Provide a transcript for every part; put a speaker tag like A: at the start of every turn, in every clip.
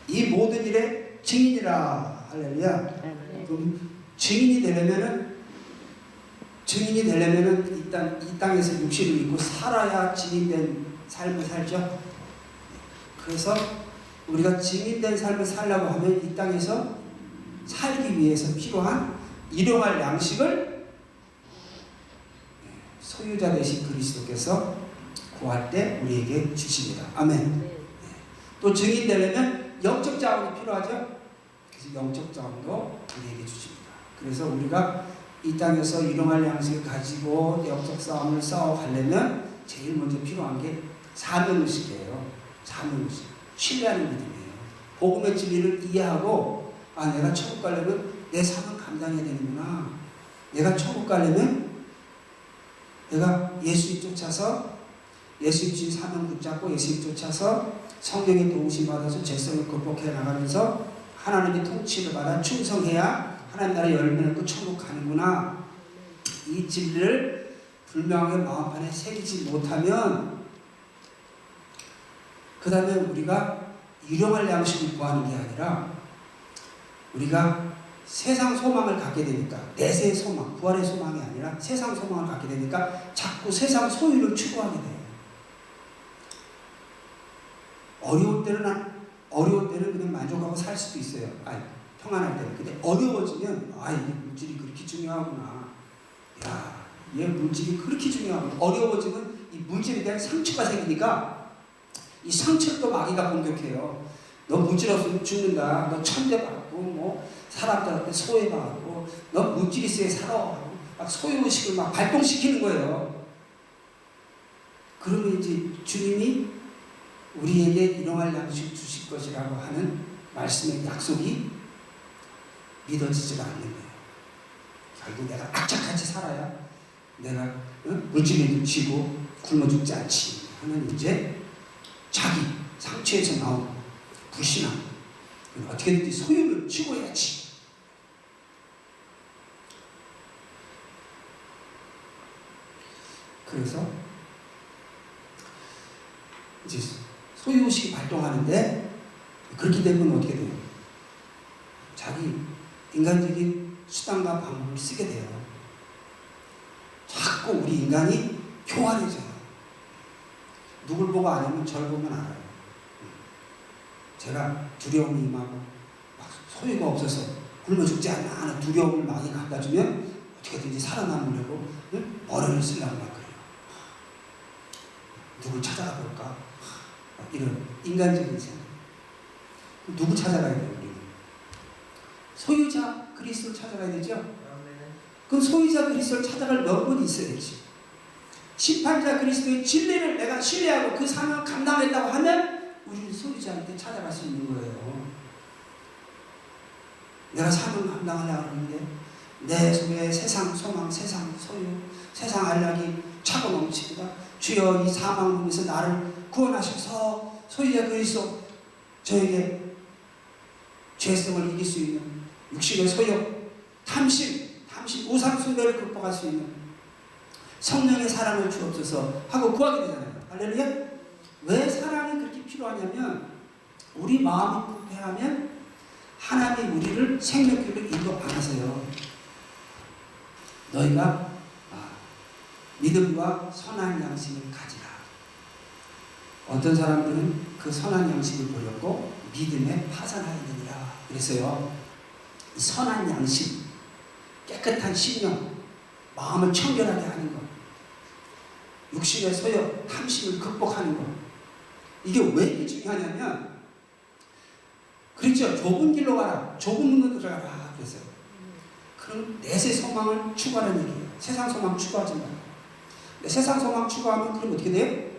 A: 이 모든 일의 증인이라. 할렐루야. 그럼 증인이 되려면은 일단 이 땅에서 육신을 입고 살아야 증인된 삶을 살죠. 그래서 우리가 증인된 삶을 살려고 하면 이 땅에서 살기 위해서 필요한 일용할 양식을 소유자 되신 그리스도께서 구할 때 우리에게 주십니다. 아멘. 또 증인되려면 영적 자원이 필요하죠. 그래서 영적 자원도 우리에게 주십니다. 그래서 우리가 이 땅에서 일용할 양식을 가지고 영적 싸움을 싸워가려면 제일 먼저 필요한 게 사명의식이에요. 사명의식. 신뢰하는 믿음이에요. 복음의 진리를 이해하고 내가 천국 가려면 내 사명 감당해야 되는구나. 내가 천국 가려면 내가 예수님 쫓아서 예수님 주신 사명 붙잡고 예수님 쫓아서 성령의 도우심 받아서 죄성을 극복해 나가면서 하나님의 통치를 받아 충성해야 하나님 나라의 열매를 또 천국 가는구나. 이 진리를 분명하게 마음판에 새기지 못하면 그 다음에 우리가 일용할 양식을 구하는 게 아니라 우리가 세상 소망을 갖게 되니까 내세의 소망, 부활의 소망이 아니라 세상 소망을 갖게 되니까 자꾸 세상 소유를 추구하게 돼요. 어려울 때는 그냥 만족하고 살 수도 있어요. 평안할 때는. 근데 어려워지면 이게 물질이 그렇게 중요하구나. 야, 얘 물질이 그렇게 중요하구나. 어려워지면 이 물질에 대한 상처가 생기니까 이 상처를 또 마귀가 공격해요. 너 물질 없으면 죽는다. 너 천대받고 사람들한테 소외받고 너 물질 있어야 살아. 막 소유의식을 막 발동시키는 거예요. 그러면 이제 주님이 우리에게 일용할 양식 주실 것이라고 하는 말씀의 약속이 믿어지지가 않는 거예요. 결국 내가 악착같이 살아야 내가 물질에도 지고 굶어 죽지 않지 하는 이제 자기 상처에서 나온 불신앙. 어떻게든지 소유를 추구해야지. 그래서 이제 소유의식이 발동하는데 그렇게 되면 어떻게 돼요? 자기 인간적인 수단과 방법을 쓰게 돼요. 자꾸 우리 인간이 교활해져요. 누굴 보고 아니면 저를 보면 알아요. 제가 두려움이 임하고 막 소유가 없어서 굶어 죽지 않나 하는 두려움을 많이 갖다 주면 어떻게든지 살아남으려고 머리를 쓰려고 막 그래요. 누굴 찾아가 볼까? 이런 인간적인 생각. 누구 찾아가야 돼요, 우리는? 소유자 그리스도를 찾아가야 되죠? 그럼 소유자 그리스도를 찾아갈 명분이 있어야지. 심판자 그리스도의 진리를 내가 신뢰하고 그 사명을 감당했다고 하면 우리는 소유자한테 찾아갈 수 있는 거예요. 내가 사명을 감당하려고 하는데 내 속에 세상 소망, 세상 소유, 세상 안락이 차고 넘칩니다. 주여 이 사망에서 나를 구원하셔서 소유자 그리스도 저에게 죄성을 이길 수 있는 육신의 소욕, 탐심, 우상 숭배를 극복할 수 있는 성령의 사랑을 주옵소서 하고 구하게 되잖아요. 할렐루야. 왜 사랑이 그렇게 필요하냐면 우리 마음이 부패하면 하나님이 우리를 생명길로 인도 안 하세요. 너희가 믿음과 선한 양식을 가지라. 어떤 사람들은 그 선한 양식을 버렸고 믿음에 파산하였느니라 그랬어요. 이 선한 양식, 깨끗한 심령, 마음을 청결하게 하는 것, 육신의 소욕, 탐심을 극복하는 것, 이게 왜 이렇게 중요하냐면 그렇죠. 좁은 길로 가라, 좁은 문으로 들어가라 그랬어요. 그럼 내세 소망을 추구하는 얘기예요. 세상 소망 추구하지 말고. 세상 소망 추구하면 그럼 어떻게 돼요?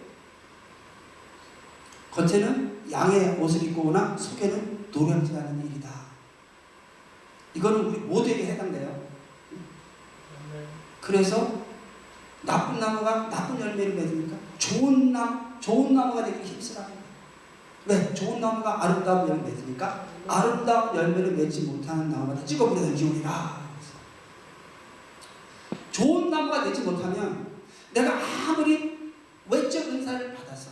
A: 겉에는 양의 옷을 입고 오나 속에는 노량지 않는 일이다. 이거는 우리 모두에게 해당돼요. 그래서 나쁜 나무가 나쁜 열매를 맺으니까 좋은 나무가 되기 힘쓰라는 왜? 좋은 나무가 아름다운 열매를 맺으니까 아름다운 열매를 맺지 못하는 나무마다 찍어버려 던지우리라. 좋은 나무가 되지 못하면 내가 아무리 외적 은사를 받아서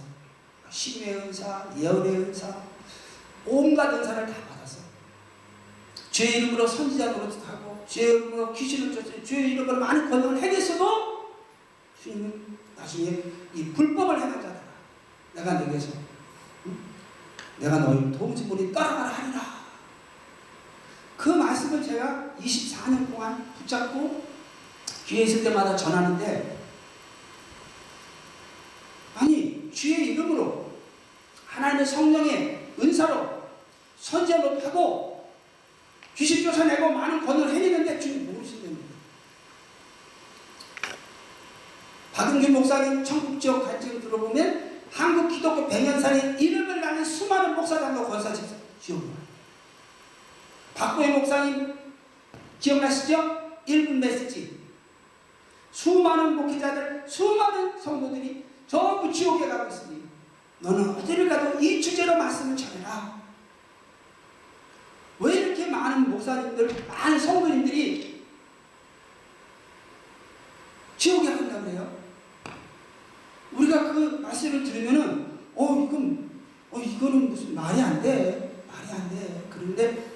A: 신의 은사, 예언의 은사, 온갖 은사를 다 받았어. 주의 이름으로 선지자 노릇하고 주의 이름으로 귀신을 쫓아 주의 이름으로 많은 권능을 행했어도 주님은 나중에 이 불법을 행한 자들아 내가 너에게서 내가 너희를 도무지 보니 떠나가라 하리라. 그 말씀을 제가 24년 동안 붙잡고 귀에 있을 때마다 전하는데, 아니 주의 이름으로 하나님의 성령의 은사로 선지자로 하고 귀신 쫓아내고 많은 권능을 해내는데 주님 모르신다는 거예요. 박은규 목사님 청국지역 간증을 들어보면 한국 기독교 백년산에 이름을 나는 수많은 목사들과 권사 지역을 박보혜 목사님 기억나시죠? 1분 메시지. 수많은 목회자들, 수많은 성도들이 전부 지옥에 가고 있으니 너는 어디를 가도 이 주제로 말씀을 전해라. 왜 이렇게 많은 목사님들, 많은 성도님들이 지옥에 간다고 그래요? 우리가 그 말씀을 들으면은 이거는 무슨 말이 안 돼. 말이 안 돼. 그런데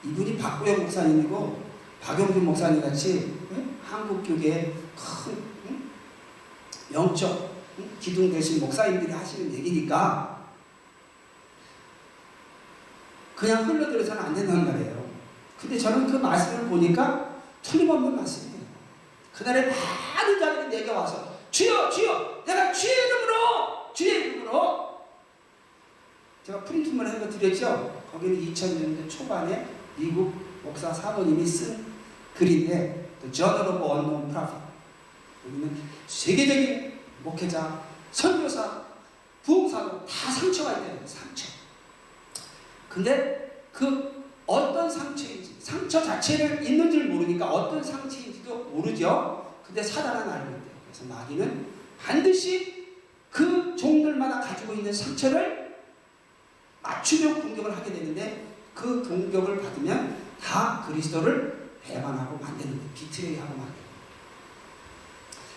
A: 이분이 박보영 목사님이고 박영준 목사님 같이 한국교계의 큰 영적 기둥 되신 목사님들이 하시는 얘기니까 그냥 흘러들어서는 안 된다는 말이에요. 근데 저는 그 말씀을 보니까 틀림없는 말씀이에요. 그날에 많은 자들이 내게 와서 주여 주여 내가 주의 이름으로 제가 프린트만 해서 드렸죠. 거기는 2000년대 초반에 미국 목사 사모님이 쓴 글인데 The Journal of Unknown Prophet. 여기는 세계적인 목회자, 선교사, 부흥사도 다 상처가 있대요. 상처. 근데 그 어떤 상처인지, 상처 자체를 있는 줄 모르니까 어떤 상처인지도 모르죠. 근데 사단은 알고 있대요. 그래서 마귀는 반드시 그 종들마다 가지고 있는 상처를 맞추며 공격을 하게 되는데 그 공격을 받으면 다 그리스도를 배반하고 만드는 거예요. 비틀게 하고 만드는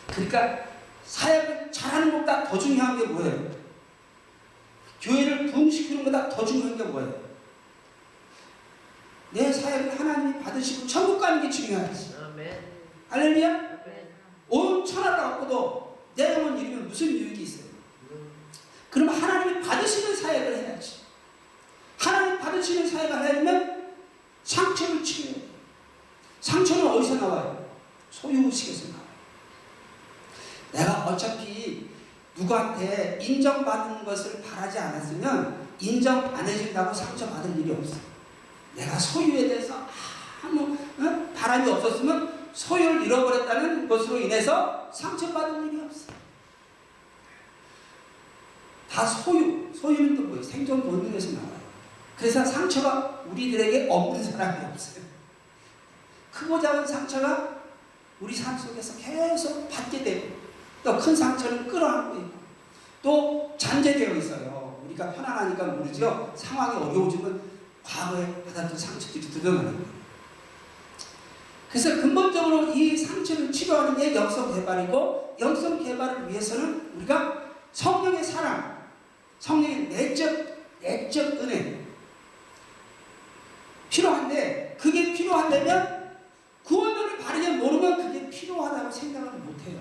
A: 거예요. 그러니까 사역을 잘하는 것보다 더 중요한 게 뭐예요? 교회를 부흥시키는 것보다 더 중요한 게 뭐예요? 내 사역을 하나님이 받으시고 천국 가는 게 중요하지. 할렐루야? 온 천하를 갖고도 내 영혼 잃으면 무슨 유익이 있어요? 그럼 하나님이 받으시는 사역을 해야지. 하나님 받으시는 사역을 하려면 상처를 치료해야 돼요. 상처는 어디서 나와요? 소유의식에서 나와요. 내가 어차피 누구한테 인정받는 것을 바라지 않았으면 인정 안 해준다고 상처받을 일이 없어요. 내가 소유에 대해서 아무 바람이 없었으면 소유를 잃어버렸다는 것으로 인해서 상처받을 일이 없어요. 다 소유는 또 뭐예요? 생존 본능에서 나와요. 그래서 상처가 우리들에게 없는 사람이 없어요. 크고 작은 상처가 우리 삶 속에서 계속 받게 되고 또 큰 상처는 끌어안고 있고 또 잔재되어 있어요. 우리가 편안하니까 모르죠. 상황이 어려워지면 과거에 받았던 상처들이 드러나는 거예요. 그래서 근본적으로 이 상처를 치료하는 게 영성 개발이고, 영성 개발을 위해서는 우리가 성령의 사랑, 성령의 내적 은혜 필요한데, 그게 필요하다면 구원론을 바르게 모르면 그게 필요하다고 생각을 못해요.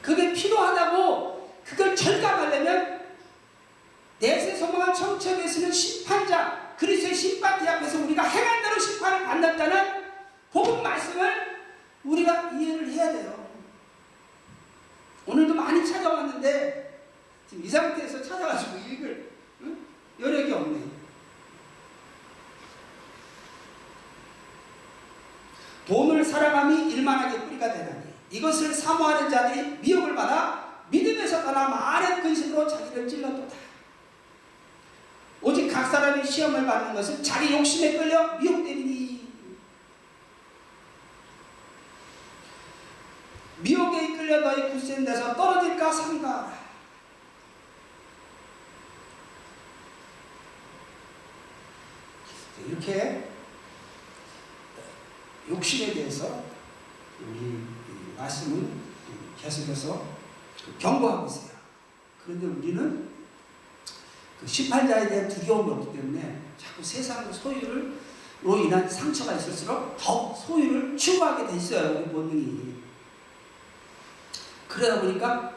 A: 그게 필요하다고 그걸 절감하려면 내세 소망한 청천에 서는 심판자, 그리스도의 심판대 앞에서 우리가 행한 대로 심판을 받는다는 복음 말씀을 우리가 이해를 해야 돼요. 오늘도 많이 찾아왔는데 지금 이 상태에서 찾아가지고 읽을 여력이 없네. 돈을 사랑함이 일만하게 뿌리가 되다니 이것을 사모하는 자들이 미혹을 받아 믿음에서 떠나 많은 근심으로 자기를 찔렀도다. 오직 각 사람이 시험을 받는 것은 자기 욕심에 끌려 미혹되리니 미혹에 이끌려 너희 굳센 데서 떨어질까 삼가하라. 이렇게 욕심에 대해서 우리 말씀은 계속해서 경고하고 있어요. 그런데 우리는 그 심판자에 대한 두려움이 없기 때문에 자꾸 세상 소유로 인한 상처가 있을수록 더 소유를 추구하게 돼 있어요. 우리 본능이. 그러다 보니까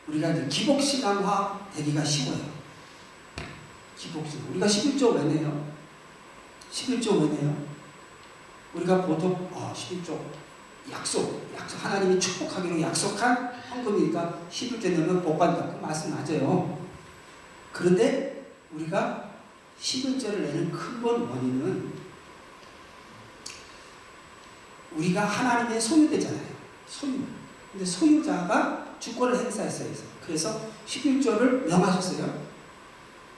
A: 우리가 이제 기복신앙화 되기가 쉬워요. 기복신앙. 우리가 11조 왜 내요? 11조 왜 내요? 우리가 보통 11조 약속 하나님이 축복하기로 약속한 헌금이니까 11조 내면 복받는다. 그 말씀 맞아요. 그런데 우리가 11조를 내는 근본 원인은 우리가 하나님의 소유되잖아요. 소유. 근데 소유자가 주권을 행사했어요. 그래서 11조를 명하셨어요.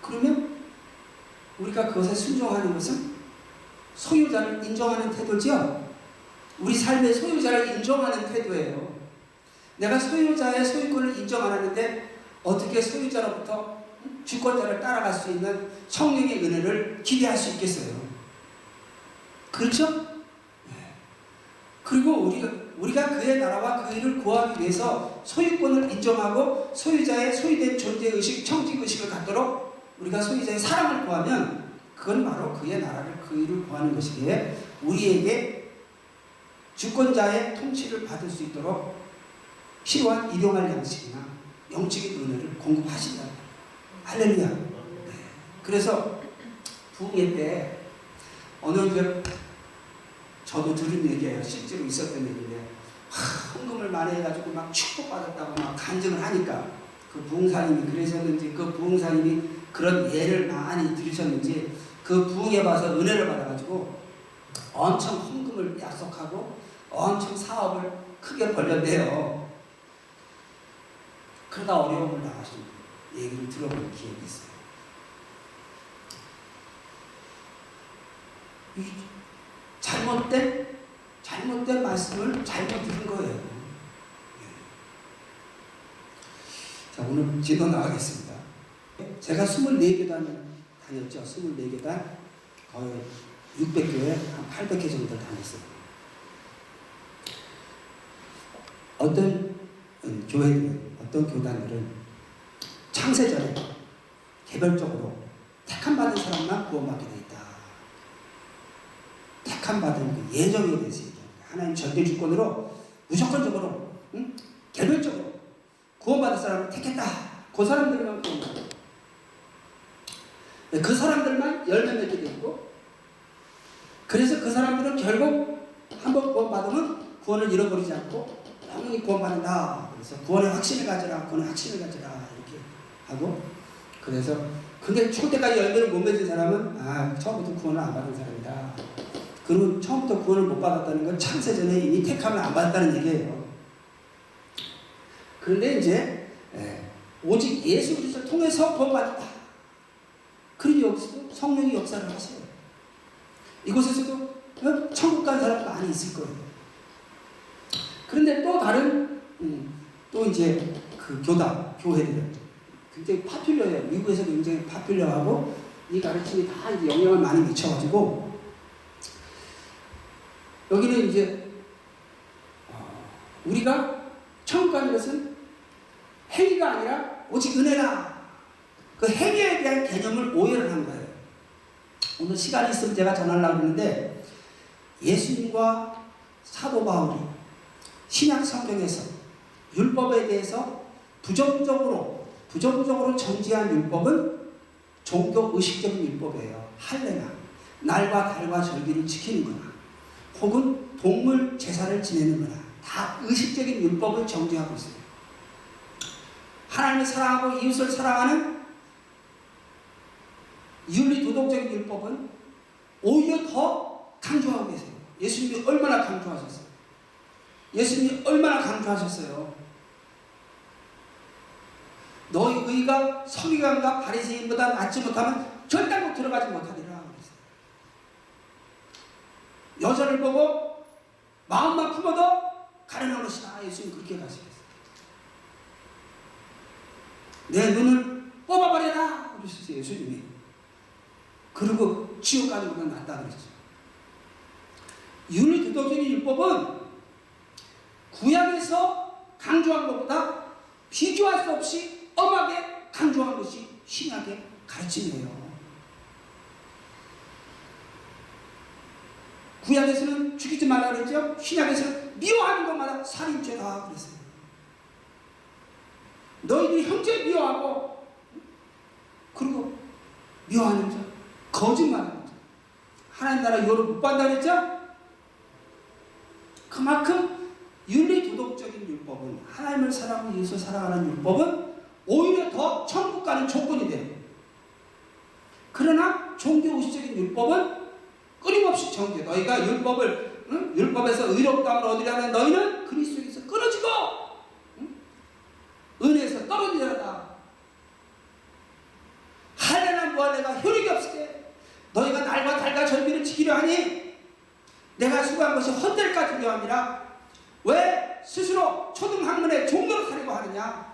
A: 그러면 우리가 그것에 순종하는 것은 소유자를 인정하는 태도죠. 우리 삶의 소유자를 인정하는 태도예요. 내가 소유자의 소유권을 인정 안 하는데 어떻게 소유자로부터 주권자를 따라갈 수 있는 성령의 은혜를 기대할 수 있겠어요? 그렇죠? 네. 그리고 우리가 그의 나라와 그 일을 구하기 위해서 소유권을 인정하고 소유자의 소유된 존재의식, 청지의식을 갖도록 우리가 소유자의 사랑을 구하면 그건 바로 그의 나라를 그 일을 구하는 것이기에 우리에게 주권자의 통치를 받을 수 있도록 필요한 일용할 양식이나 영적인 은혜를 공급하신다. 할렐루야. 네. 그래서 부흥회 때 어느 집 저도 들은 얘기예요. 실제로 있었던 얘기인데 헌금을 많이 해가지고 막 축복받았다고 막 간증을 하니까 그 부흥사님이 그러셨는지 그 부흥사님이 그런 예를 많이 들으셨는지 그 부흥회 봐서 은혜를 받아가지고 엄청 헌금을 약속하고 엄청 사업을 크게 벌렸대요. 그러다 어려움을 당하신 얘기를 들어본 기억이 있어요. 잘못된 말씀을 잘못 들은 거예요. 자, 오늘 진도 나가겠습니다. 제가 24교단 다녔죠. 24교단 거의 600교회 한 800회 정도 다녔어요. 어떤 교회들은, 어떤 교단들은 창세전에 개별적으로 택함받은 사람만 구원받게 돼 있다. 택함받은 그 예정에 대해서 얘기합니다. 하나님 절대 주권으로 무조건적으로 개별적으로 구원받은 사람을 택했다. 그 사람들만 구원받아. 그 사람들만 열매 맺게 돼 있고, 그래서 그 사람들은 결국 한번 구원받으면 구원을 잃어버리지 않고 영원히 구원받는다. 그래서 구원의 확신을 가져라, 구원의 확신을 가져라 이렇게 하고, 그래서 근데 죽을 때까지 열매를 못 맺은 사람은 처음부터 구원을 안 받은 사람이다. 그러면 처음부터 구원을 못 받았다는 건 창세전에 이미 택함을 안 받았다는 얘기예요. 그런데 이제 오직 예수 그리스도를 통해서 구원받았다. 그러니 여기서도 성령이 역사를 하세요. 이곳에서도 천국 간 사람 많이 있을 거예요. 그런데 또 다른 또 이제 그 교회들은 굉장히 파퓰러해요. 미국에서 굉장히 파퓰러하고 이 가르침이 다 이제 영향을 많이 미쳐가지고 여기는 이제 우리가 천국 가는 것은 행위가 아니라 오직 은혜다. 그 행위에 대한 개념을 오해를 한 거예요. 오늘 시간이 있으면 제가 전하려고 하는데 예수님과 사도 바울이 신약 성경에서 율법에 대해서 부정적으로 정지한 율법은 종교 의식적인 율법이에요. 할례나 날과 달과 절기를 지키는 거나 혹은 동물 제사를 지내는 거나 다 의식적인 율법을 정지하고 있어요. 하나님을 사랑하고 이웃을 사랑하는 윤리 도덕적인 율법은 오히려 더 강조하고 계세요. 예수님이 얼마나 강조하셨어요. 예수님이 얼마나 강조하셨어요. 너희 의가 서기관과 바리새인보다 낫지 못하면 절대로 들어가지 못하리라 그랬어요. 여자를 보고 마음만 품어도 가련한 것이다. 예수님 그렇게 가시겠어요. 내 눈을 뽑아버려라 그러셨어요. 예수님이. 그리고 지옥 가는 것보다 낫다 그랬죠. 윤리 도덕적인 율법은 구약에서 강조한 것보다 비교할 수 없이 엄하게 강조한 것이 신약의 가르침이에요. 구약에서는 죽이지 말라 그랬죠. 신약에서는 미워하는 것마다 살인죄다 그랬어요. 너희들이 형제 미워하고 그리고 미워하는 자, 거짓말하는 자, 하나님 나라 유업을 못 받는다 그랬죠. 그만큼 윤리도덕적인 율법은, 하나님을 사랑하고 예수 사랑하는 율법은 오히려 더 천국 가는 조건이 돼요. 그러나 종교의식적인 율법은 끊임없이 정죄. 너희가 율법에서 의롭다함을 얻으려면 너희는 그리스도에서 끊어지고 은혜에서 떨어지려다. 할례나 무할례가 효력이 없으되 너희가 날과 달과 절기를 지키려 하니 내가 수고한 것이 헛될까 두려움이라. 왜 스스로 초등학문의 종로로 살려고 하느냐.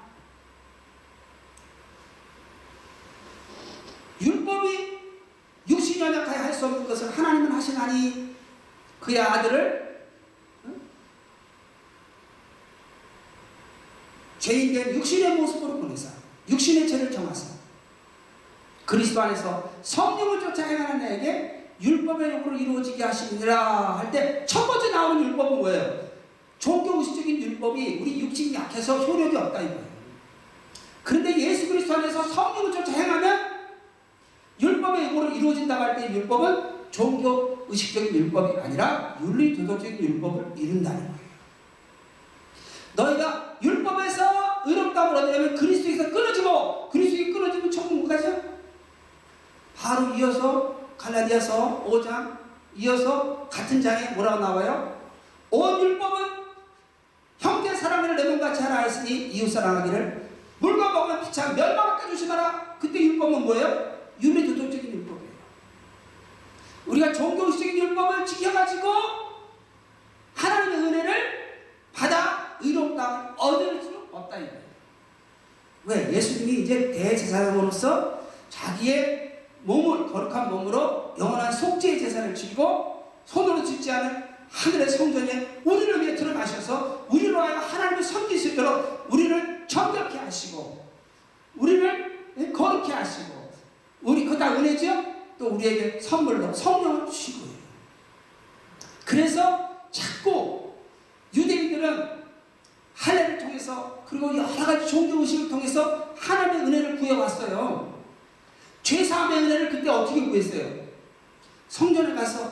A: 율법이 육신이 연약하여 할 수 없는 것을 하나님은 하시나니 그의 아들을 죄인된 육신의 모습으로 보내사 육신의 죄를 정하사 그리스도 안에서 성령을 쫓아 행하는 자에게 율법의 욕으로 이루어지게 하시니라 할 때 첫 번째 나오는 율법은 뭐예요? 종교의식적인 율법이 우리 육신이 약해서 효력이 없다 이거예요. 그런데 예수 그리스도 안에서 성령을 쫓아 행하면 율법의 욕으로 이루어진다고 할 때 율법은 종교의식적인 율법이 아니라 윤리도덕적인 율법을 이룬다는 거예요. 너희가 율법에서 의롭다함을 얻으려면 그리스도에서 끊어지고 그리스도에 끊어지면 천국 못 가죠? 바로 이어서 갈라디아서 5장 이어서 같은 장에 뭐라고 나와요? 온 율법은 형제 사랑을 내 몸같이 하라 했으니 이웃 사랑하기를 물과 먹으면 피차 멸망하게 조심하라. 그때 율법은 뭐예요? 윤리도덕적인 율법이에요. 우리가 종교의식적인 율법을 지켜가지고 하나님의 은혜를 받아 의롭다함을 얻을 수 없다 이거예요. 왜? 예수님이 이제 대제사장으로서 자기의 몸을 거룩한 몸으로 영원한 속죄의 제사를 지키고 손으로 짓지 않은 하늘의 성전에 우리를 위해 들어가셔서 우리로 하여금 하나님을 섬길 수 있도록 우리를 정결케 하시고 우리를 거룩케 하시고 우리 그거 다 은혜죠? 또 우리에게 선물로 성령을 주시고 해요. 그래서 자꾸 유대인들은 할례를 통해서 그리고 여러 가지 종교의식을 통해서 하나님의 은혜를 구해왔어요. 죄사함의 은혜를 그때 어떻게 구했어요? 성전에 가서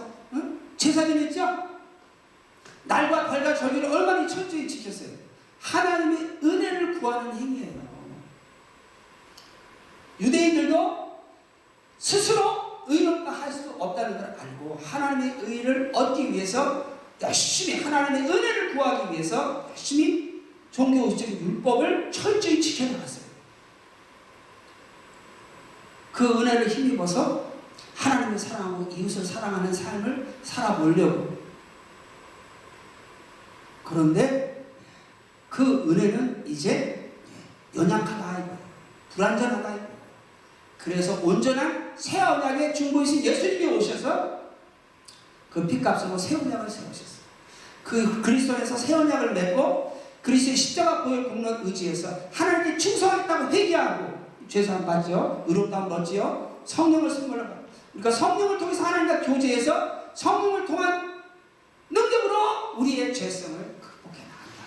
A: 제사 드렸죠? 날과 달과 절기를 얼마나 철저히 지켰어요. 하나님의 은혜를 구하는 행위예요. 유대인들도 스스로 의롭다 할 수 없다는 걸 알고 하나님의 의를 얻기 위해서 열심히 하나님의 은혜를 구하기 위해서 열심히 종교의식적인 율법을 철저히 지켜나갔어요. 그 은혜를 힘입어서 하나님을 사랑하고 이웃을 사랑하는 삶을 살아보려고. 그런데 그 은혜는 이제 연약하다 이거예요. 불완전하다 이거예요. 그래서 온전한 새 언약의 중보이신 예수님이 오셔서 그 핏값으로 새 언약을 세우셨어요. 그 그리스도에서 새 언약을 맺고 그리스도의 십자가 보혈 공로를 의지해서 하나님께 충성했다고 회개하고 죄사함 받죠. 의롭다함을 얻지요. 성령을 선물로 받고 그러니까 성령을 통해서 하나님과 교제해서 성령을 통한 능력으로 우리의 죄성을 극복해 나간다.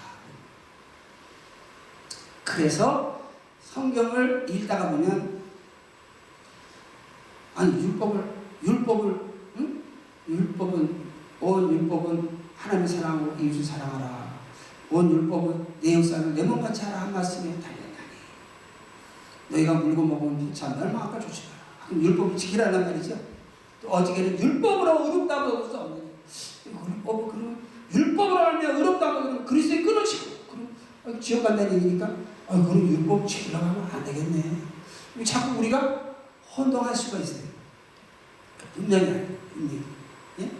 A: 그래서 성경을 읽다가 보면 아니 율법은 온 율법은 하나님을 사랑하고 이웃을 사랑하라. 온 율법은 내 이웃을 내 몸같이 하라 한 말씀에 달렸나니 너희가 물고 먹으면 피차 멸망할까 조심하라. 그럼 율법을 지키라는 말이죠. 또 어저께는 율법으로 의롭다고 얻을 수 없느냐. 율법으로 하면 의롭다고 하면 그리스도에 끊어지고 그럼 지옥 간다는 얘기니까 그럼 율법 지키려고 하면 안 되겠네. 자꾸 우리가 혼동할 수가 있어요. 분명히 예?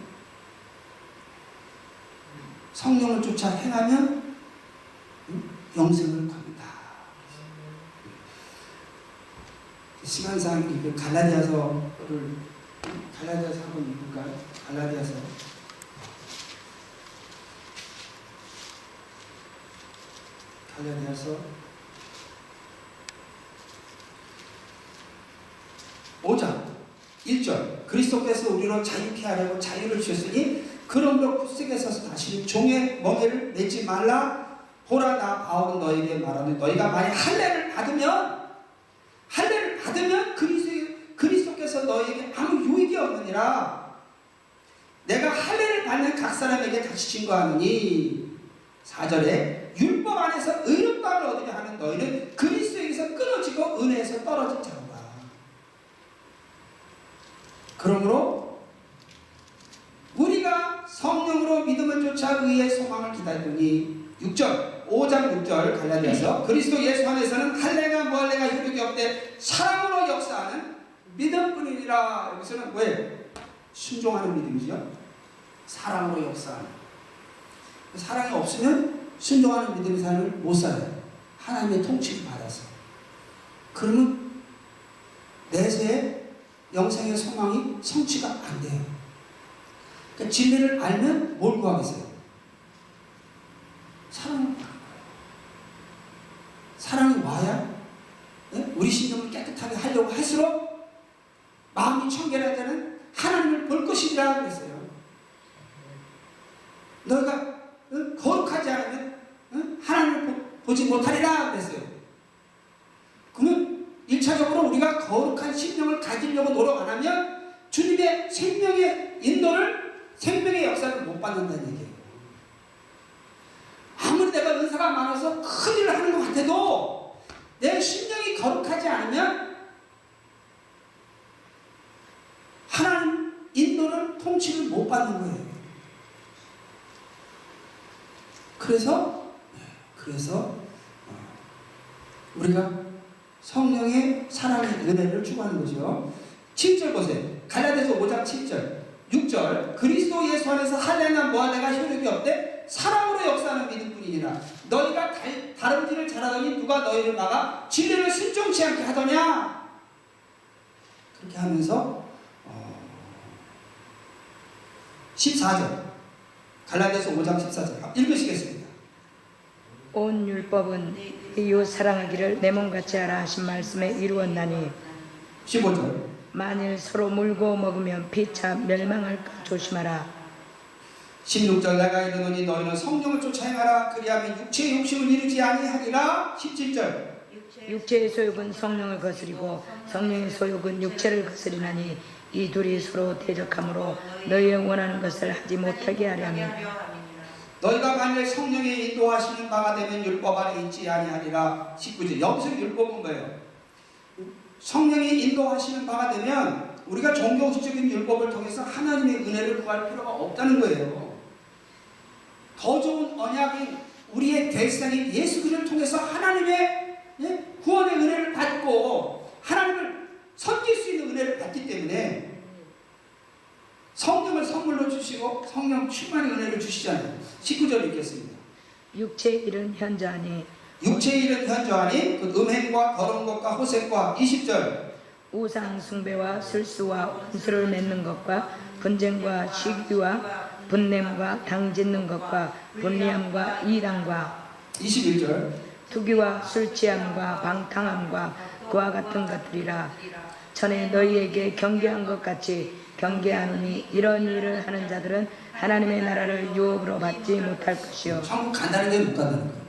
A: 성령을 쫓아 행하면 영생을 겁니다. 시간상 갈라디아서를 한번 읽을까요? 갈라디아서 5장 1절 그리스도께서 우리로 자유케 하려고 자유를 주셨으니 그러므로 굳세게 서서 다시는 종의 멍에를 맺지 말라. 보라 나 바울은 너에게 말하는 너희가 만약 할례를 받으면 그리스도께서 너에게 아무 유익이 없느니라. 내가 할례를 받는 각 사람에게 다시 증거하느니 4절에 율법 안에서 의롭다함을 얻으려 하는 너희는 그리스도에게서 끊어지고 은혜에서 떨어진 자로다. 그러므로 우리가 성령으로 믿음을 쫓아 의의 소망을 기다리더니 6절 5장 6절 갈라디아서 그리스도 예수 안에서는 할례가 무할례가 효력이 없되 사랑으로 역사하는 믿음뿐이니라. 여기서는 왜? 순종하는 믿음이죠. 사랑으로 역사하는. 사랑이 없으면 순종하는 믿음의 삶을 못 살아요. 하나님의 통치를 받아서. 그러면 내세의 영생의 소망이 성취가 안 돼요. 그러니까 진리를 알면 뭘 구하겠어요? 사랑을 구하는 거예요. 사랑이 와야 우리 심령을 깨끗하게 하려고 할수록 마음이 청결할 때는 하나님을 볼 것이라 그랬어요. 너희가 거룩하지 않으면 하나님을 보지 못하리라 그랬어요. 그러면 1차적으로 우리가 거룩한 심령을 가지려고 노력 안 하면 주님의 생명의 인도를, 생명의 역사를 못 받는다는 얘기예요. 아무리 내가 은사가 많아서 큰 일을 하는 것 같아도 내 심령이 거룩하지 않으면 하나님 인도를, 통치를 못 받는 거예요. 그래서 우리가 성령의 사랑의 은혜를 추구하는 거죠. 7절 보세요. 갈라디아서 5장 7절 6절 그리스도 예수 안에서 할례나 무할례가 효력이 없되 사랑으로 역사하는 믿음뿐이니라. 너희가 다름질을 잘하더니 누가 너희를 막아 진리를 순종치 않게 하더냐. 그렇게 하면서 14절 갈라디아서 5장 14절 읽으시겠습니다.
B: 온 율법은 이웃 사랑하기를 내 몸같이 하라 하신 말씀에 이루었나니
A: 15절
B: 만일 서로 물고 먹으면 피차 멸망할까 조심하라.
A: 16절 내가 이르노니 너희는 성령을 쫓아 행하라. 그리하면 육체의 욕심을 이루지 아니하리라. 17절
B: 육체의 소욕은 성령을 거스리고 성령의 소욕은 육체를 거스리나니 이 둘이 서로 대적하므로 너희의 원하는 것을 하지 못하게 하려 함이라.
A: 너희가 만일 성령의 인도하시는 바가 되면 율법 안에 있지 아니하리라. 19절 여기서 율법은 뭐예요? 성령이 인도하시는 바가 되면 우리가 종교적인 율법을 통해서 하나님의 은혜를 구할 필요가 없다는 거예요. 더 좋은 언약인 우리의 대상인 예수 그리스도를 통해서 하나님의 구원의 은혜를 받고 하나님을 섬길 수 있는 은혜를 받기 때문에 성령을 선물로 주시고 성령 충만의 은혜를 주시잖아요. 19절 읽겠습니다.
B: 육체의 일은 현저하니
A: 육체의 일은 현저하니 그 음행과 더러운 것과 호색과 20절
B: 우상 숭배와 술수와 원수를 맺는 것과 분쟁과 시기와 분냄과 당짓는 것과 분리함과 이랑과
A: 21절
B: 투기와 술취함과 방탕함과 그와 같은 것들이라. 전에 너희에게 경계한 것 같이 경계하노니 이런 일을 하는 자들은 하나님의 나라를 유업으로 받지 못할 것이요.
A: 천국 간다는 게 못 간다는 거예요.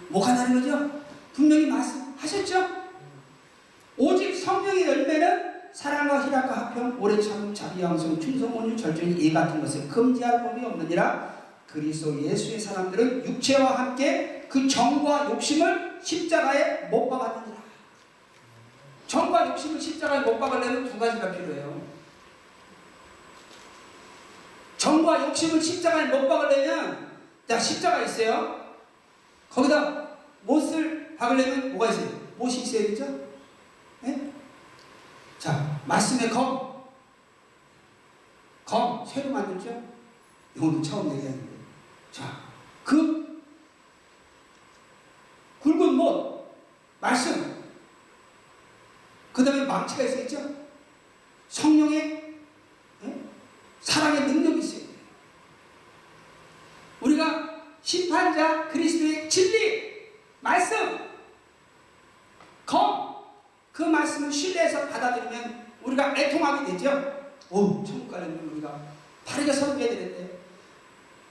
A: 못 간다는 거죠? 분명히 말씀하셨죠? 오직 성령의 열매는 사랑과 희락과 화평, 오래 참음, 자비, 양성, 충성, 온유, 절제니 이 같은 것을 금지할 법이 없느니라. 그리스도 예수의 사람들은 육체와 함께 그 정과 욕심을 십자가에 못 박았느니라. 정과 욕심을 십자가에 못 박으려면 두 가지가 필요해요. 정과 욕심을 십자가에 못 박으려면 자 십자가 있어요. 거기다 못을 박으려면 뭐가 있어요? 못이 있어야 되죠? 네? 자 말씀의 검 새로 만들죠? 이거는 처음 얘기하는데 자 그 굵은 못 말씀 그 다음에 망치가 있어야죠? 성령의 사랑의 능력이 있어요. 우리가 심판자 그리스도의 진리 말씀 검 그 말씀을 신뢰해서 받아들이면 우리가 애통하게 되죠. 오, 천국 가려면 우리가 바르게 섬겨야 되는데,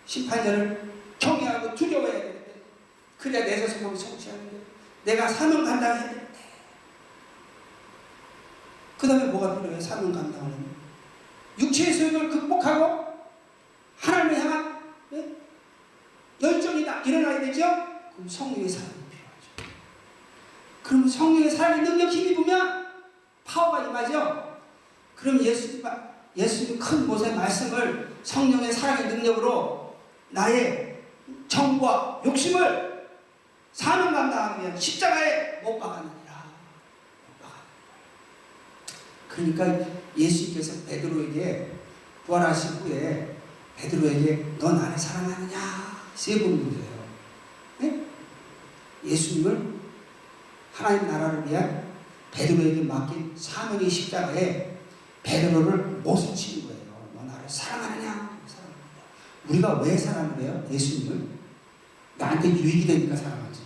A: 심판자를 경외하고 두려워해야 되는데, 그래야 내 자신을 성취하는데, 내가 사명 감당해야 되는데, 그 다음에 뭐가 필요해? 사명 감당하는 육체의 소욕을 극복하고 하나님을 향한 열정이 일어나야 되죠? 그럼 성령의 사랑이 필요하죠. 그럼 성령의 사랑의 능력 힘이 보면 파워가 임하죠? 그럼 예수님 큰 못의 말씀을 성령의 사랑의 능력으로 나의 정과 욕심을 사명 감당하면 십자가에 못 박았느니라. 그러니까 예수님께서 베드로에게 부활하신 후에 베드로에게 너 나를 사랑하느냐? 세 번 물으세요. 네? 예수님을 하나님 나라를 위한 베드로에게 맡긴 사명의 십자가에 베드로를 못을 치는 거예요. 너 나를 사랑하느냐? 사랑합니다. 우리가 왜 사랑을 해요? 예수님을 나한테 유익이 되니까 사랑하지.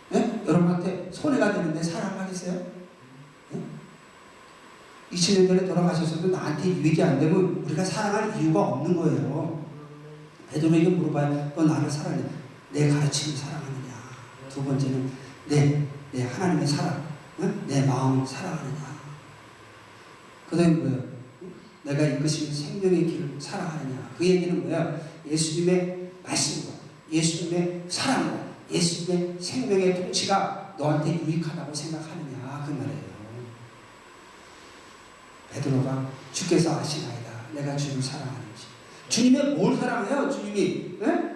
A: 네? 여러분한테 손해가 되는데 사랑하겠어요? 20년 전에 돌아가셨어도 나한테 유익이 안 되면 우리가 사랑할 이유가 없는 거예요. 베드로에게 물어봐요. 너 나를 사랑해? 내 가르침을 사랑하느냐? 두 번째는 내 하나님의 사랑, 내 마음을 사랑하느냐? 그 다음에 뭐예요? 내가 이끄시는 생명의 길을 사랑하느냐? 그 얘기는 뭐야? 예수님의 말씀과 예수님의 사랑과 예수님의 생명의 통치가 너한테 유익하다고 생각하느냐? 그 말이에요. 베드로가 주께서 아시나이다. 내가 주님을 사랑하는지. 주님의 뭘 사랑해요? 주님이. 네?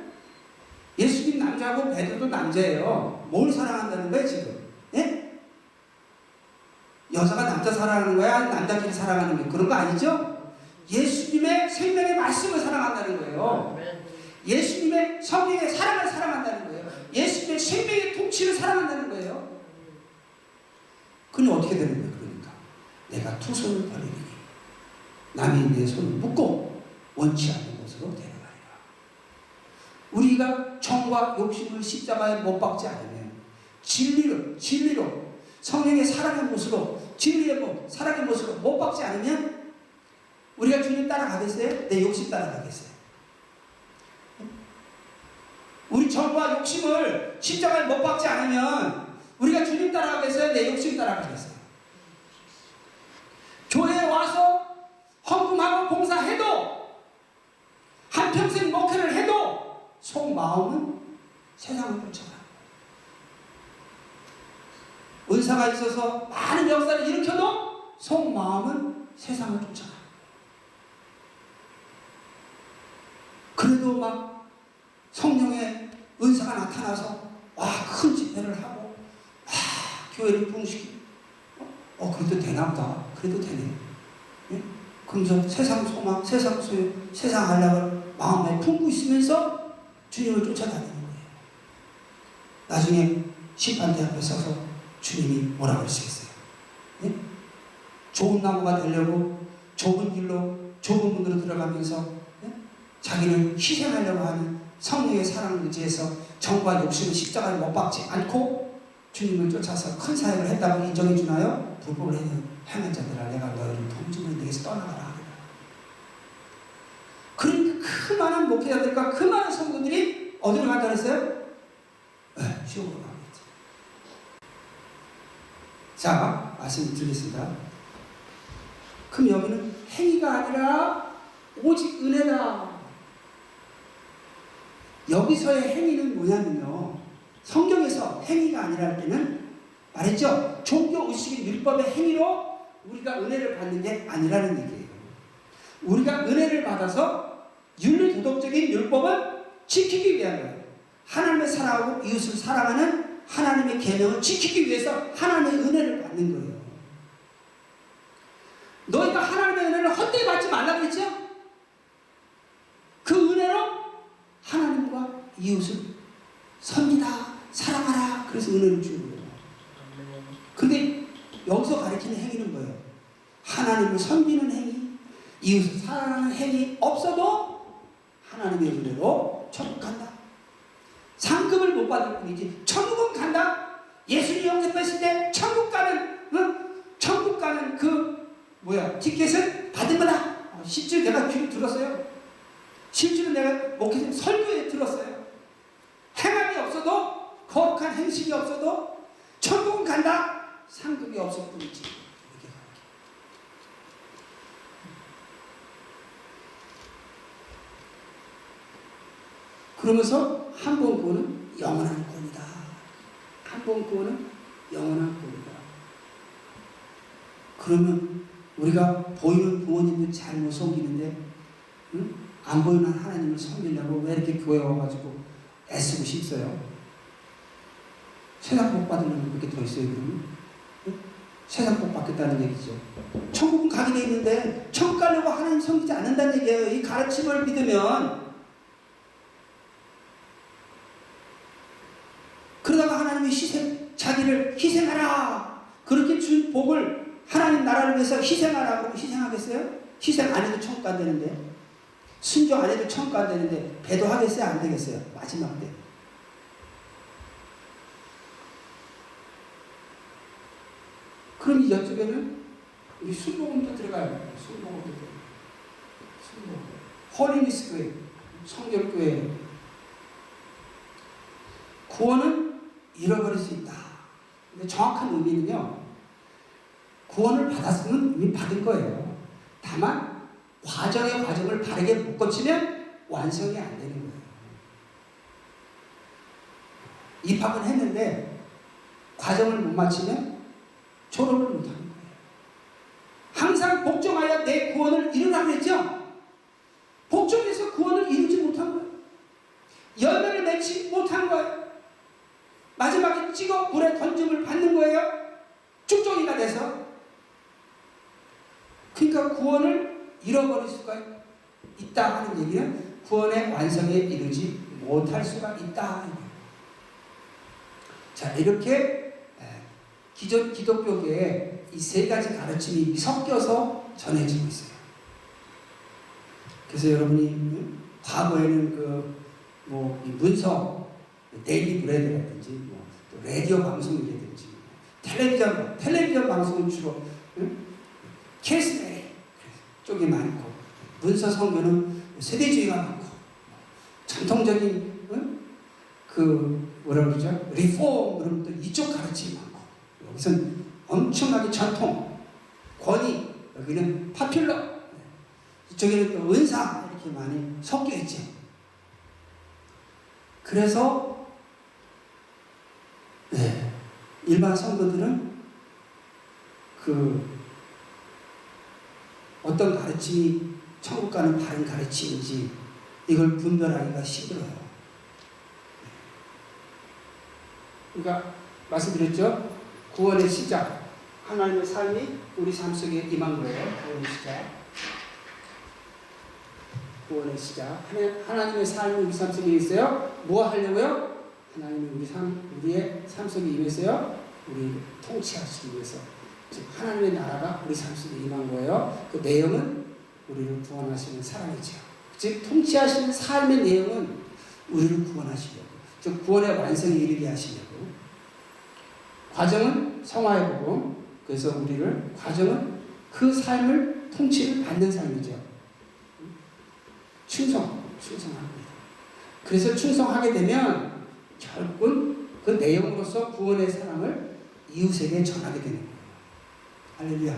A: 예수님 남자고 베드로도 남자예요. 뭘 사랑한다는 거예요 지금? 네? 여자가 남자 사랑하는 거야? 아니면 남자끼리 사랑하는 거야? 그런 거 아니죠? 예수님의 생명의 말씀을 사랑한다는 거예요. 예수님의 성령의 사랑을 사랑한다는 거예요. 예수님의 생명의 통치를 사랑한다는 거예요. 그럼 어떻게 되는 거예요? 그러니까 내가 두 손을 벌리니 남이 내 손을 묶고 원치 않는 곳으로 데려가리라. 우리가 정과 욕심을 십자가에 못 박지 않으면 진리로 성령의 사랑의 모습으로 진리의 사랑의 모습으로 못 박지 않으면 우리가 주님 따라가겠어요? 내 욕심 따라가겠어요? 우리 정과 욕심을 십자가에 못 박지 않으면 우리가 주님 따라가겠어요? 내 욕심 따라가겠어요? 교회에 와서 헌금하고 봉사해도 한평생 목회를 해도 속마음은 세상을 쫓아가요. 은사가 있어서 많은 역사를 일으켜도 속마음은 세상을 쫓아가요. 그래도 막 성령의 은사가 나타나서 큰 집회를 하고 교회를 부흥시키고 그래도 되나보다. 그래도 되네. 예? 그러면서 세상 소망, 세상 소유, 세상 안락을 마음에 품고 있으면서 주님을 쫓아다니는 거예요. 나중에 심판대 앞에 서서 주님이 뭐라고 그러시겠어요? 예? 좋은 나무가 되려고 좁은 길로 좁은 문으로 들어가면서 자기를 희생하려고 하는 성령의 사랑을 의지해서 정과 욕심을 십자가에 못 박지 않고 주님을 쫓아서 큰 사역을 했다고 인정해 주나요? 불법을 행한 자들아 내가 너희를 동정을 내게서 떠나가라. 그러니까 그 많은 목회자들과 그 많은 성도들이 어디로 간다 그랬어요? 지옥으로 가겠지. 자, 말씀 드리겠습니다. 그럼 여기는 행위가 아니라 오직 은혜다. 여기서의 행위는 뭐냐면요, 성경에서 행위가 아니라 할 때는 말했죠. 종교의식인 율법의 행위로 우리가 은혜를 받는 게 아니라는 얘기예요. 우리가 은혜를 받아서 윤리도덕적인 율법을 지키기 위한 거예요. 하나님을 사랑하고 이웃을 사랑하는 하나님의 계명을 지키기 위해서 하나님의 은혜를 받는 거예요. 너희가 하나님의 은혜를 헛되이 받지 말라 그랬죠? 그 은혜로 하나님과 이웃을 섬기다, 사랑하라. 그래서 은혜를 주는 거예요. 근데 여기서 가르치는 행위는 뭐예요? 하나님을 섬기는 행위, 이웃을 사랑하는 행위 없어도 하나님의 은혜로 천국 간다. 상급을 못 받을 뿐이지 천국은 간다. 예수님 영접했을 때 천국 가는 천국 가는 그 티켓을 받은 거다. 실제로 내가 귀로 들었어요. 실제로 내가 목회자 설교에 들었어요. 행함이 없어도, 거룩한 행실이 없어도 천국은 간다. 상급이 없을 뿐이지. 이렇게 그러면서 한 번 구원은 영원한 구원이다. 한 번 구원은 영원한 구원이다. 그러면 우리가 보이는 부모님도 잘 못 섬기는데, 응? 안 보이는 하나님을 섬기려고 왜 이렇게 교회 와가지고 애쓰고 싶어요? 세상 복 받으려면 그렇게 더 있어요, 그러면? 응? 세상 복 받겠다는 얘기죠. 천국은 가게 돼 있는데, 천국 가려고 하나님 섬기지 않는다는 얘기예요. 이 가르침을 믿으면. 그러다가 하나님이 자기를 희생하라. 그렇게 준 복을 하나님 나라를 위해서 희생하라고 희생하겠어요? 희생 안 해도 천국 간다는데. 순종 안 해도 천국 간다는데 배도하겠어요? 안 되겠어요? 마지막 때. 그럼 이쪽에는 우리 순복음도 들어가요. 순복음도 들어가요. 순복음. 홀리니스 교회, 성결교회. 구원은 잃어버릴 수 있다. 근데 정확한 의미는요, 구원을 받았으면 이미 받은 거예요. 다만 과정을 바르게 못 거치면 완성이 안 되는 거예요. 입학은 했는데 과정을 못 마치면 졸업을 못 하는 거예요. 항상 복종하여 내 구원을 이루라고 했죠. 복종해서 구원을 이루지 못한 거예요. 열매를 맺지 못한 거예요. 마지막에 찍어 물에 던짐을 받는 거예요. 쭉정이가 돼서. 그러니까 구원을 잃어버릴 수가 있다 하는 얘기는 구원의 완성에 이르지 못할 수가 있다. 자, 이렇게 기존 기독교계에 이 세 가지 가르침이 섞여서 전해지고 있어요. 그래서 여러분이 과거에는 이 문서, 데일리 브레드라든지 또 라디오 방송이라든지 텔레비전 방송은 주로 캐스메리 쪽이 많고, 문서 성교는 세대주의가 많고, 전통적인 뭐라 그러죠? 리폼 그런 또 이쪽 가르침이 많고, 여기서는 엄청나게 전통, 권위, 여기는 파퓰러, 이쪽에는 또 은사 이렇게 많이 섞여 있죠. 그래서 일반 성도들은 어떤 가르침이 천국 가는 바른 가르침인지 이걸 분별하기가 힘들어요. 그러니까 말씀드렸죠? 구원의 시작, 하나님의 삶이 우리 삶 속에 임한 거예요. 구원의 시작. 하나님의 삶이 우리 삶 속에 있어요. 뭐 하려고요? 하나님이 우리의 삶 속에 임했어요. 우리 통치하시기 위해서. 즉 하나님의 나라가 우리 삶 속에 임한 거예요. 그 내용은 우리를 구원하시는 사랑이죠. 즉 통치하시는 삶의 내용은 우리를 구원하시려고, 즉 구원의 완성에 이르게 하시려고. 과정은 성화의 복음. 그래서 과정은 그 삶을 통치를 받는 삶이죠. 충성합니다. 그래서 충성하게 되면 결국은 그 내용으로서 구원의 사랑을 이웃에게 전하게 되는 거예요. 할렐루야.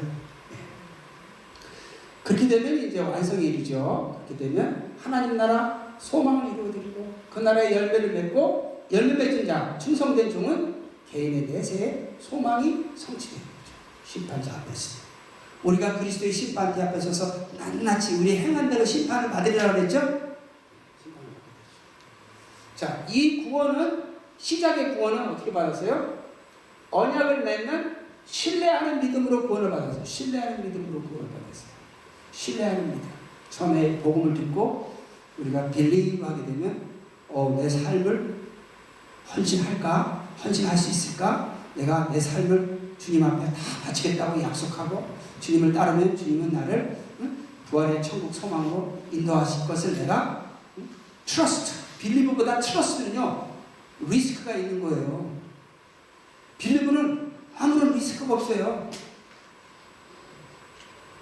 A: 그렇게 되면 이제 완성이 이르죠. 그렇게 되면 하나님 나라 소망을 이루어드리고, 그 나라의 열매를 맺고, 열매 맺은 자, 충성된 종은 개인의 내세의 소망이 성취되는 거죠. 심판자 앞에서. 우리가 그리스도의 심판대 앞에 서서 낱낱이 우리 행한 대로 심판을 받으리라고 했죠? 심판을 받게 되죠. 자, 이 구원은, 시작의 구원은 어떻게 받았어요? 언약을 맺는 신뢰하는 믿음으로 구원을 받았어요. 신뢰하는 믿음으로 구원을 받았어요. 신뢰하는 믿음. 처음에 복음을 듣고 우리가 빌리브하게 되면 내 삶을 헌신할까? 헌신할 수 있을까? 내가 내 삶을 주님 앞에 다 바치겠다고 약속하고, 주님을 따르면 주님은 나를 부활의 천국 소망으로 인도하실 것을 내가 트러스트, 빌리브보다 트러스트는요 리스크가 있는 거예요. 빌리브는 아무런 리스크가 없어요.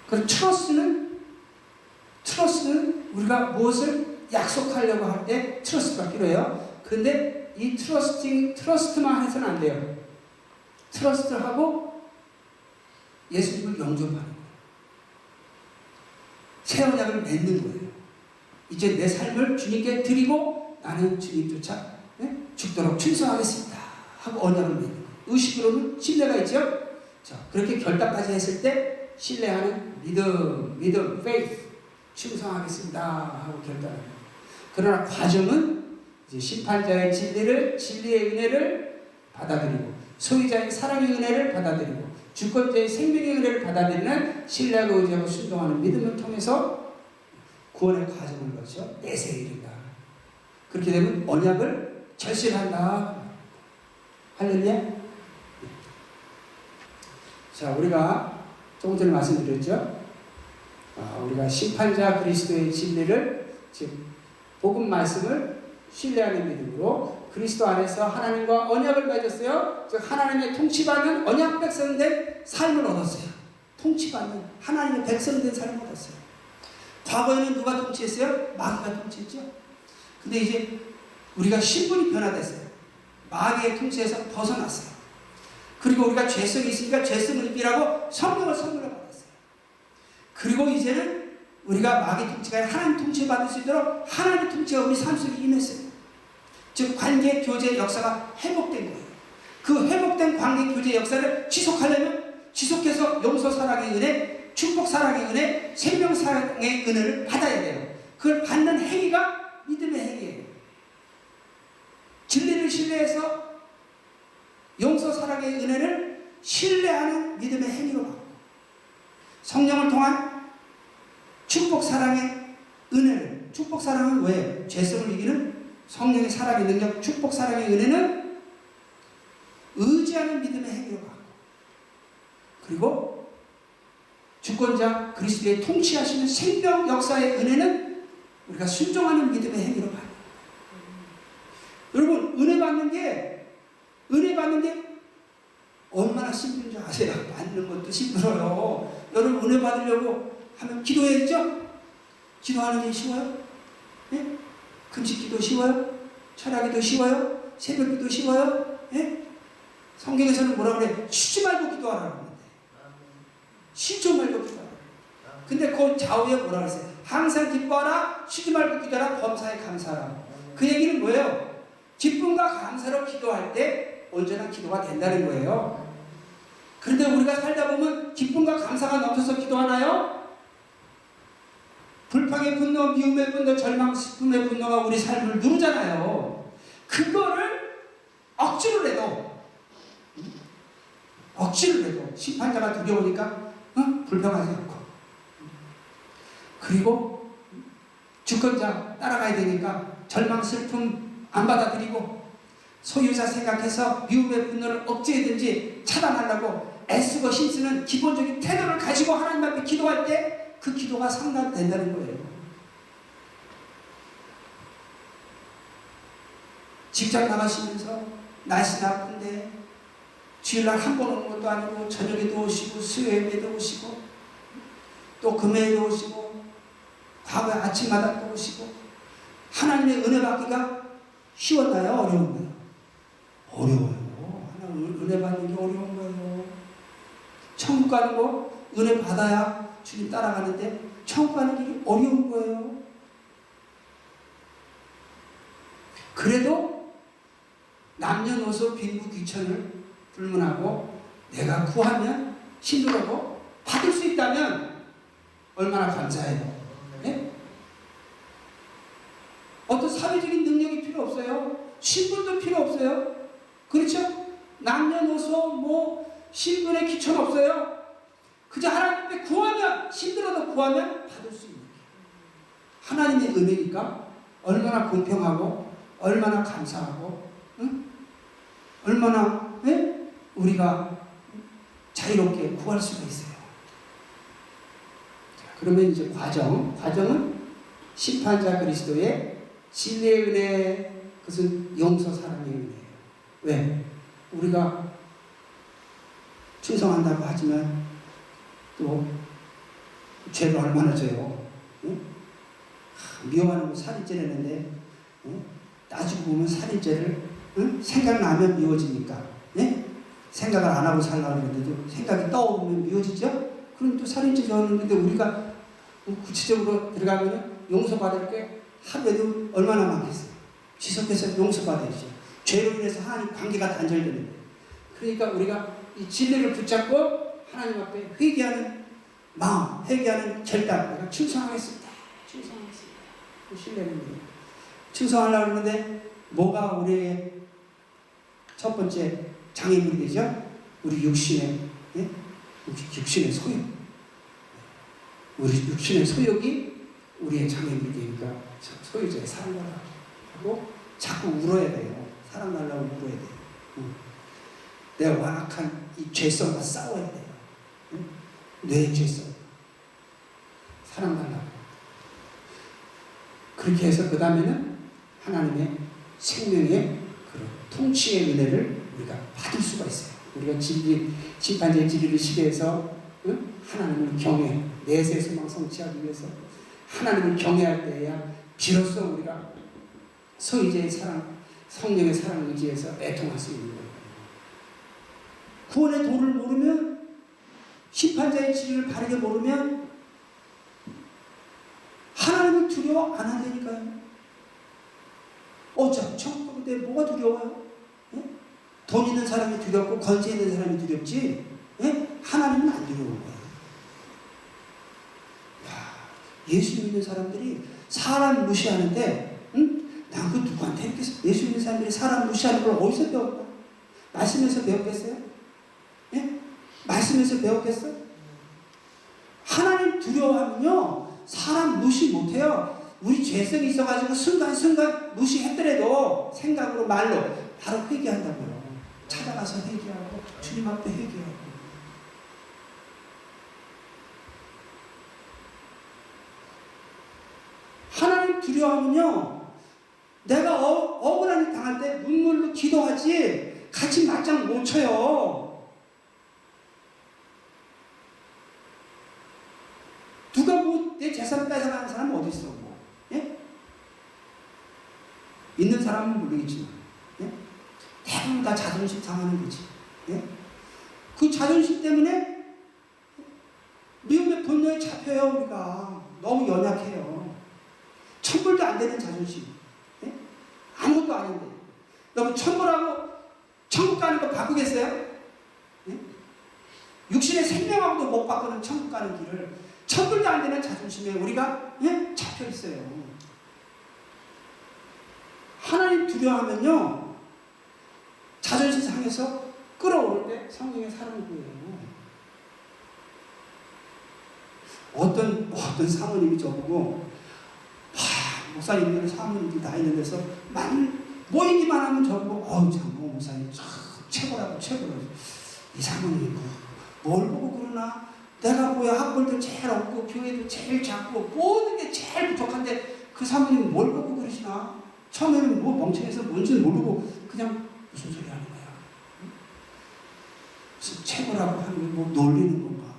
A: 그리고 트러스는 우리가 무엇을 약속하려고 할 때 트러스트가 필요해요. 근데 이 트러스트만 해서는 안 돼요. 트러스트하고 예수님을 영접하는 거예요. 새 언약을 맺는 거예요. 이제 내 삶을 주님께 드리고 나는 주님 쫓아 죽도록 충성하겠습니다 하고 언약을 맺는 거예요. 의식으로는 신뢰가 있죠. 자, 그렇게 결단까지 했을 때 신뢰하는 믿음, faith, 충성하겠습니다 하고 결단합니다. 그러나 과정은 이제 심판자의 진리의 은혜를 받아들이고 소유자의 사랑의 은혜를 받아들이고 주권자의 생명의 은혜를 받아들이는 신뢰하고 의지하고 순종하는 믿음을 통해서 구원의 과정을 거쳐 내세에 이른다. 그렇게 되면 언약을 절실한다. 할렐루야. 자, 우리가 조금 전에 말씀드렸죠. 우리가 심판자 그리스도의 진리를 즉 복음 말씀을 신뢰하는 믿음으로 그리스도 안에서 하나님과 언약을 맺었어요. 즉 하나님의 통치받는 언약 백성된 삶을 얻었어요. 통치받는 하나님의 백성된 삶을 얻었어요. 과거에는 누가 통치했어요? 마귀가 통치했죠. 근데 이제 우리가 신분이 변화됐어요. 마귀의 통치에서 벗어났어요. 그리고 우리가 죄성이 있으니까 죄성을 이기라고 성령을 선물로 받았어요. 그리고 이제는 우리가 마귀 통치가 아니라 하나님 통치 받을 수 있도록 하나님의 통치가 우리 삶 속에 임했어요. 즉 관계 교제 역사가 회복된 거예요. 그 회복된 관계 교제 역사를 지속하려면 지속해서 용서 사랑의 은혜, 축복 사랑의 은혜, 생명 사랑의 은혜를 받아야 돼요. 그걸 받는 행위가 믿음의 행위예요. 진리를 신뢰해서 용서 사랑의 은혜를 신뢰하는 믿음의 행위로 받고 성령을 통한 축복 사랑의 은혜를 축복 사랑은 왜? 죄성을 이기는 성령의 사랑의 능력 축복 사랑의 은혜는 의지하는 믿음의 행위로 받고 그리고 주권자 그리스도의 통치하시는 생명 역사의 은혜는 우리가 순종하는 믿음의 행위로 받고 여러분 은혜 받는 게 얼마나 힘든 줄 아세요? 받는 것도 힘들어요. 여러분 은혜 받으려고 하면 기도해야죠? 기도하는 게 쉬워요? 예? 금식기도 쉬워요? 철학기도 쉬워요? 새벽기도 쉬워요? 예? 성경에서는 뭐라 그래? 쉬지 말고 기도하라고 하는데 쉬지 말고 기도하라. 근데 그 좌우에 뭐라 그랬어요? 항상 기뻐하라, 쉬지 말고 기도하라, 범사에 감사하라. 그 얘기는 뭐예요? 기쁨과 감사로 기도할 때 언제나 기도가 된다는 거예요. 그런데 우리가 살다 보면 기쁨과 감사가 넘쳐서 기도하나요? 불평의 분노, 미움의 분노, 절망, 슬픔의 분노가 우리 삶을 누르잖아요. 그거를 억지로 해도 심판자가 두려우니까 불평하지 않고 그리고 주권자 따라가야 되니까 절망, 슬픔 안 받아들이고 소유자 생각해서 미움의 분노를 억제하든지 차단하려고 애쓰고 힘쓰는 기본적인 태도를 가지고 하나님 앞에 기도할 때 그 기도가 상담된다는 거예요. 직장 나가시면서 날씨 나쁜데 주일날 한 번 오는 것도 아니고 저녁에도 오시고 수요일에도 오시고 또 금요일에도 오시고 과거에 아침마다 또 오시고 하나님의 은혜 받기가 쉬웠나요? 어려웠나요? 어려워요. 하나님 은혜 받는 게 어려운 거예요. 천국 가는 거 은혜 받아야 주님 따라가는데 천국 가는 길이 어려운 거예요. 그래도 남녀노소 빈부 귀천을 불문하고 내가 구하면 힘들어도 받을 수 있다면 얼마나 감사해요. 네? 어떤 사회적인 능력이 필요 없어요. 신분도 필요 없어요. 그렇죠? 남녀노소 신분의 기초는 없어요. 그저 하나님 앞에 구하면 힘들어도 구하면 받을 수 있는 하나님의 은혜니까 얼마나 공평하고 얼마나 감사하고 얼마나 우리가 자유롭게 구할 수가 있어요. 그러면 이제 과정은 심판자 그리스도의 진리의 은혜, 그것은 용서 사랑의 은혜예요. 왜? 우리가 충성한다고 하지만 또 죄를 얼마나 져요. 응? 미워하는 거 살인죄라는데, 응? 따지고 보면 살인죄를, 응? 생각나면 미워지니까, 네? 생각을 안 하고 살려고 하는데도 생각이 떠오르면 미워지죠? 그럼 또 살인죄 저었는데 우리가 구체적으로 들어가면 용서받을 게 하루에도 얼마나 많겠어요. 지속해서 용서받아야죠. 죄로 인해서 하나님 관계가 단절되는데, 그러니까 우리가 이 진리를 붙잡고 하나님 앞에 회개하는 마음, 회개하는 결단, 내가 충성하겠습니다. 충성하겠습니다. 신뢰는 충성하려고 하는데 뭐가 우리의 첫 번째 장애물이 되죠? 우리 육신의, 예? 육신의 소욕. 우리 육신의 소욕이 우리의 장애물이 되니까 소유자의 사랑을 하고 자꾸 울어야 돼요. 사랑하려고 울어야 돼요. 내가 완악한 이 죄성과 싸워야 돼요. 뇌의 죄성. 사랑하려고. 그렇게 해서 그 다음에는 하나님의 생명의 그런 통치의 은혜를 우리가 받을 수가 있어요. 우리가 심판자의 진리를 시대에서 하나님을 경외, 내세 소망 성취하기 위해서 하나님을 경외할 때야 비로소 우리가 소유자의 사랑, 성령의 사랑을 의지해서 애통할 수 있는 거예요. 구원의 도를 모르면, 심판자의 진리를 바르게 모르면 하나님을 두려워 안 한다니까요. 어차피 천국인데 뭐가 두려워요? 예? 돈 있는 사람이 두렵고 권세 있는 사람이 두렵지, 예? 하나님은 안 두려운 거예요. 예수 믿는 사람들이 사람 무시하는데, 난 그 누구한테 이렇게 예수 믿는 사람들이 사람 무시하는 걸 어디서 배웠다? 말씀에서 배웠겠어요? 예? 말씀에서 배웠겠어요? 하나님 두려워하면요, 사람 무시 못해요. 우리 죄성이 있어가지고 순간순간 무시했더라도 생각으로 말로 바로 회개한다고요. 찾아가서 회개하고 주님 앞에 회개하고. 하나님 두려워하면요, 내가 억울한 일 당할 때 눈물로 기도하지 같이 맞짱 못 쳐요. 누가 뭐 내 재산 뺏어가는 사람은 어디 있어? 뭐. 예? 있는 사람은 모르겠지만, 예? 대부분 다 자존심 상하는 거지. 예? 그 자존심 때문에 미움의 분노에 잡혀요. 우리가 너무 연약해요. 천불도 안 되는 자존심. 예? 아무것도 아닌데 너무 천불하고 천국 가는 거 바꾸겠어요? 예? 육신의 생명하고도 못 바꾸는 천국 가는 길을 천불도 안 되는 자존심에 우리가, 예? 잡혀 있어요. 하나님 두려워하면요, 자존심 상해서 끌어오를 때 성령의 사랑이 보여요. 어떤 사모님이 저보고, 목사님들, 사모님들 다 있는 데서 모이기만 하면 저보고, 장모 목사님 참 최고라고. 이 사모님이 뭘 보고 그러나? 내가 뭐야, 학벌도 제일 없고 교회도 제일 작고 모든 게 제일 부족한데 그 사모님은 뭘 보고 그러시나? 처음에는 뭐 멍청해서 뭔지는 모르고 그냥 무슨 소리 하는 거야. 무슨 최고라고 하는 게 뭐 놀리는 건가?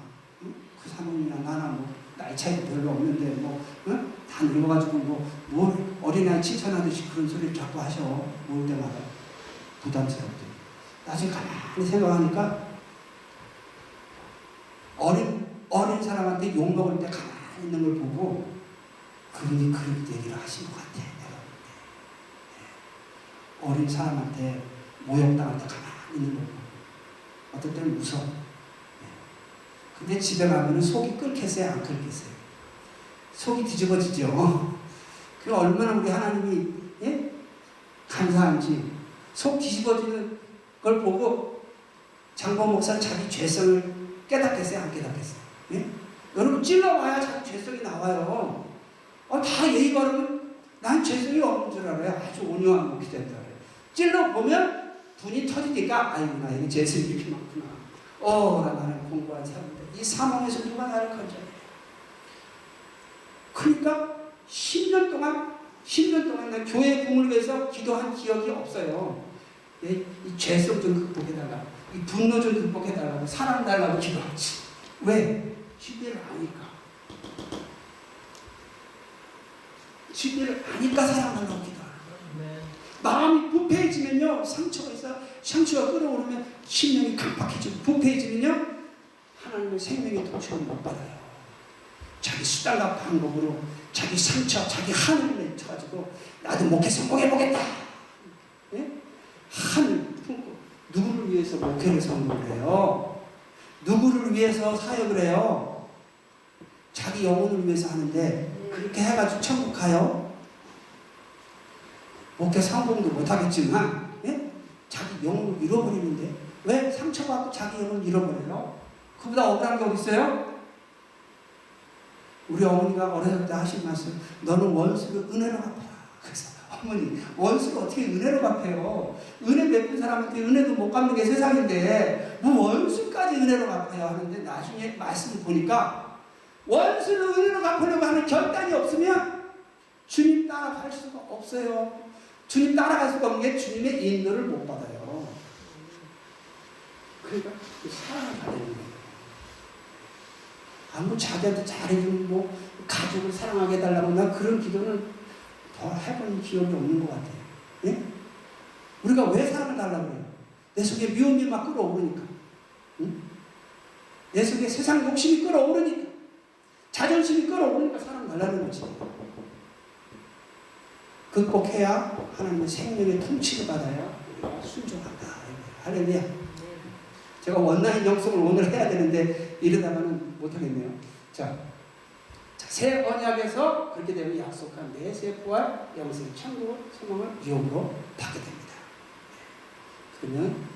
A: 그 사모님이나 나나 뭐 나이 차이도 별로 없는데 다 늙어가지고 뭘 어린아이 칭찬하듯이 그런 소리를 자꾸 하셔. 모을 때마다 부담스럽게. 나중에 가만히 생각하니까 어린 사람한테 욕먹을 때 가만히 있는 걸 보고 그분이 그런 얘기를 하신 것 같아. 내가 볼 때. 어린 사람한테 모욕당할 때 가만히 있는 거 보고 어떨 때는 무서워. 근데 집에 가면 속이 끓겠어요? 안 끓겠어요? 속이 뒤집어지죠. 그 얼마나 우리 하나님이, 예? 감사한지. 속 뒤집어지는 걸 보고 장보 목사는 자기 죄성을 깨닫겠어요? 안 깨닫겠어요? 예? 여러분 찔러봐야 자기 죄성이 나와요. 다 예의 바르면 난 죄성이 없는 줄 알아요. 아주 온유한 목회자다 그래요. 찔러보면 분이 터지니까 아이고 나 이게 죄성이 이렇게 많구나. 나는 공부한 사람인데 이 사망에서 누가 나를 건져내. 그러니까 10년 동안 나 교회 공을 위해서 기도한 기억이 없어요. 이 죄성 좀 극복해달라고, 이 분노 좀 극복해달라고, 사랑 달라고 기도하지. 왜? 시대를 아니까. 진리를 아니까 사랑한다고 기도하는 거예요. 마음이 부패해지면요, 상처가 끓어오르면 심령이 강팍해지고, 부패해지면요 하나님의 생명의 통치를 못 받아요. 자기 수단과 방법으로 자기 상처, 자기 한을 맺혀가지고 나도 목회 성공해보겠다. 예? 한을 품고 누구를 위해서 목회를 성공을 해요? 누구를 위해서 사역을 해요? 자기 영혼을 위해서 하는데 그렇게 해가지고 천국 가요? 목회 성공도 못하겠지만 예? 자기 영혼을 잃어버리는데 왜 상처받고 자기 영혼을 잃어버려요? 그보다 억울한 게 어디 있어요? 우리 어머니가 어렸을 때 하신 말씀, 너는 원수를 은혜로 갚아라. 그래서 어머니, 원수를 어떻게 은혜로 갚아요? 은혜 베푼 사람한테 은혜도 못 갚는 게 세상인데 뭐 원수까지 은혜로 갚아야 하는데, 나중에 말씀을 보니까 원수를 은혜로 갚으려고 하는 결단이 없으면 주님 따라갈 수가 없어요. 주님 따라갈 수가 없는 게 주님의 인도를 못 받아요. 그러니까 그 사랑을 받는 거예요. 아무 자기한테 잘해주면 뭐 가족을 사랑하게 해달라고, 나 그런 기도는 더 해본 기억이 없는 것 같아요. 예? 우리가 왜 사랑을 달라고 그래요? 내 속에 미움이 막 끌어오르니까. 응? 내 속에 세상 욕심이 끌어오르니까. 자존심이 끌어오르니까 사랑 달라는 거지. 극복해야 하나님의 생명의 통치를 받아야 우리가 순종한다. 할렐루야. 제가 원나인 영성을 오늘 해야 되는데 이러다가는 못하겠네요. 자, 새 언약에서 그렇게 되면 약속한 내세 부활, 영생, 천국, 소망을 유업으로 받게 됩니다. 그러면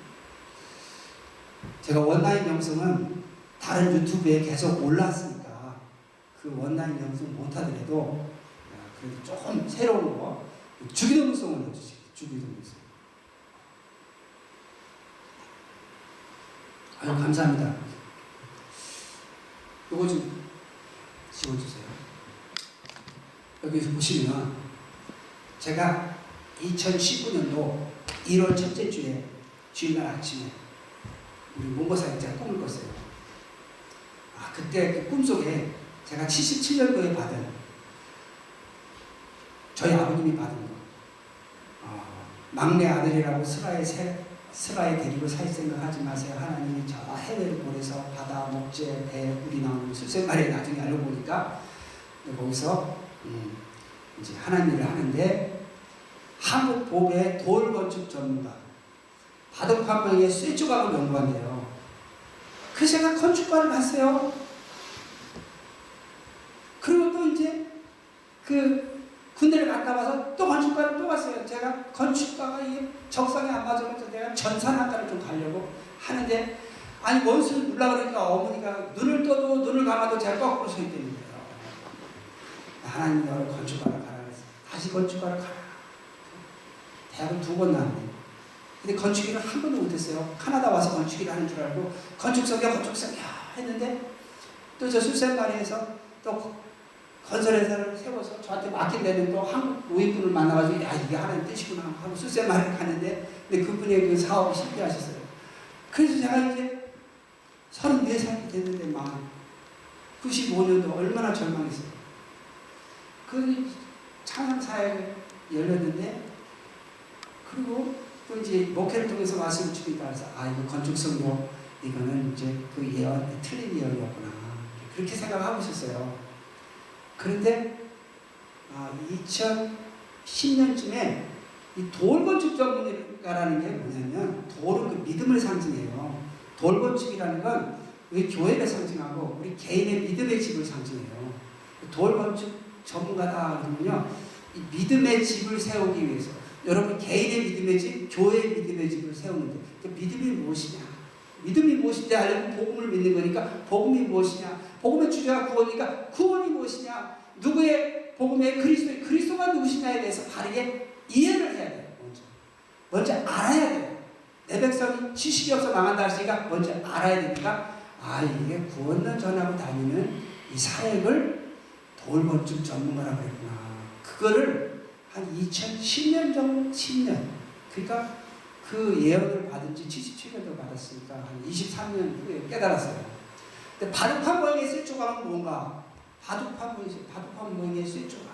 A: 제가 원나인 영성은 다른 유튜브에 계속 올랐으니까 그 원나인 영성 못하더라도 그래도 조금 새로운 거, 주기도문성을 해주세요. 주기도문성. 아유, 감사합니다. 요거 좀 지워주세요. 여기서 보시면 제가 2019년도 1월 첫째 주에 주일날 아침에 우리 문고사에 제가 꿈을 꿨어요. 그때 그 꿈속에 제가 77년도에 받은, 저희 아버님이 받은 거, 막내 아들이라고 스라에 데리고 살 생각하지 마세요. 하나님이 저 해외를 보내서 바다, 목재, 배, 우리 나오는 술생말에 나중에 알고 보니까 거기서 이제 하나님 일을 하는데, 한국 보배 돌 건축 전문가, 바둑판명의 쇠조각을 연구한대요. 그 제가 건축과를 갔어요. 그리고 또 이제 그 군대를 갔다 와서 또 건축과를 또 갔어요. 제가 건축과가 이게 적성에 안 맞아서 내가 전산학과를 좀 가려고 하는데, 아니 원수를 눌러 그러니까 어머니가 눈을 떠도 눈을 감아도 제가 거꾸로 서 있다는 거예요. 하나님 너를 건축과를 가라 그랬어요. 다시 건축과를 가라. 대학을 2번 나왔네요. 근데 건축일을 한 번도 못했어요. 카나다 와서 건축일을 하는 줄 알고 건축석이야 했는데, 또 저 술생마리에서 또 건설회사를 세워서 저한테 맡긴다는 또 한국 노인분을 만나가지고, 야, 이게 하나님 뜻이구나 하고 술생마리를 갔는데, 근데 그분의 그 사업이 실패하셨어요. 그래서 제가 이제 34살이 됐는데 막 95년도 얼마나 절망했어요. 그 창양사역을 열렸는데, 그리고 또 이제 목회를 통해서 말씀을 주니까 그래서 이거 건축성도 이거는 이제 그 예언, 틀린 예언이었구나, 그렇게 생각하고 있었어요. 그런데 2010년쯤에 이 돌건축 전문가라는 게 뭐냐면, 돌은 그 믿음을 상징해요. 돌건축이라는 건 우리 교회를 상징하고 우리 개인의 믿음의 집을 상징해요. 돌건축 전문가다 그러면요, 이 믿음의 집을 세우기 위해서 여러분 개인의 믿음의 집, 교회의 믿음의 집을 세우는데, 그 믿음이 무엇이냐? 믿음이 무엇인지 알려면 복음을 믿는 거니까 복음이 무엇이냐? 복음의 주제가 구원이니까 구원이 무엇이냐? 누구의 복음의 그리스도가 누구시냐에 대해서 바르게 이해를 해야 돼요. 먼저 알아야 돼요. 내 백성이 지식이 없어 망한다 했으니까 먼저 알아야 되니까, 이게 구원을 전하고 다니는 이 사역을 돌건축 전문가라고 그랬구나. 그거를 한 2010년 정도, 10년. 그러니까 그 예언을 받은 지 77년도 받았으니까 한 23년 후에 깨달았어요. 근데 바둑판 모양의 쇠조각은 뭔가? 바둑판 모양의 쇠조각.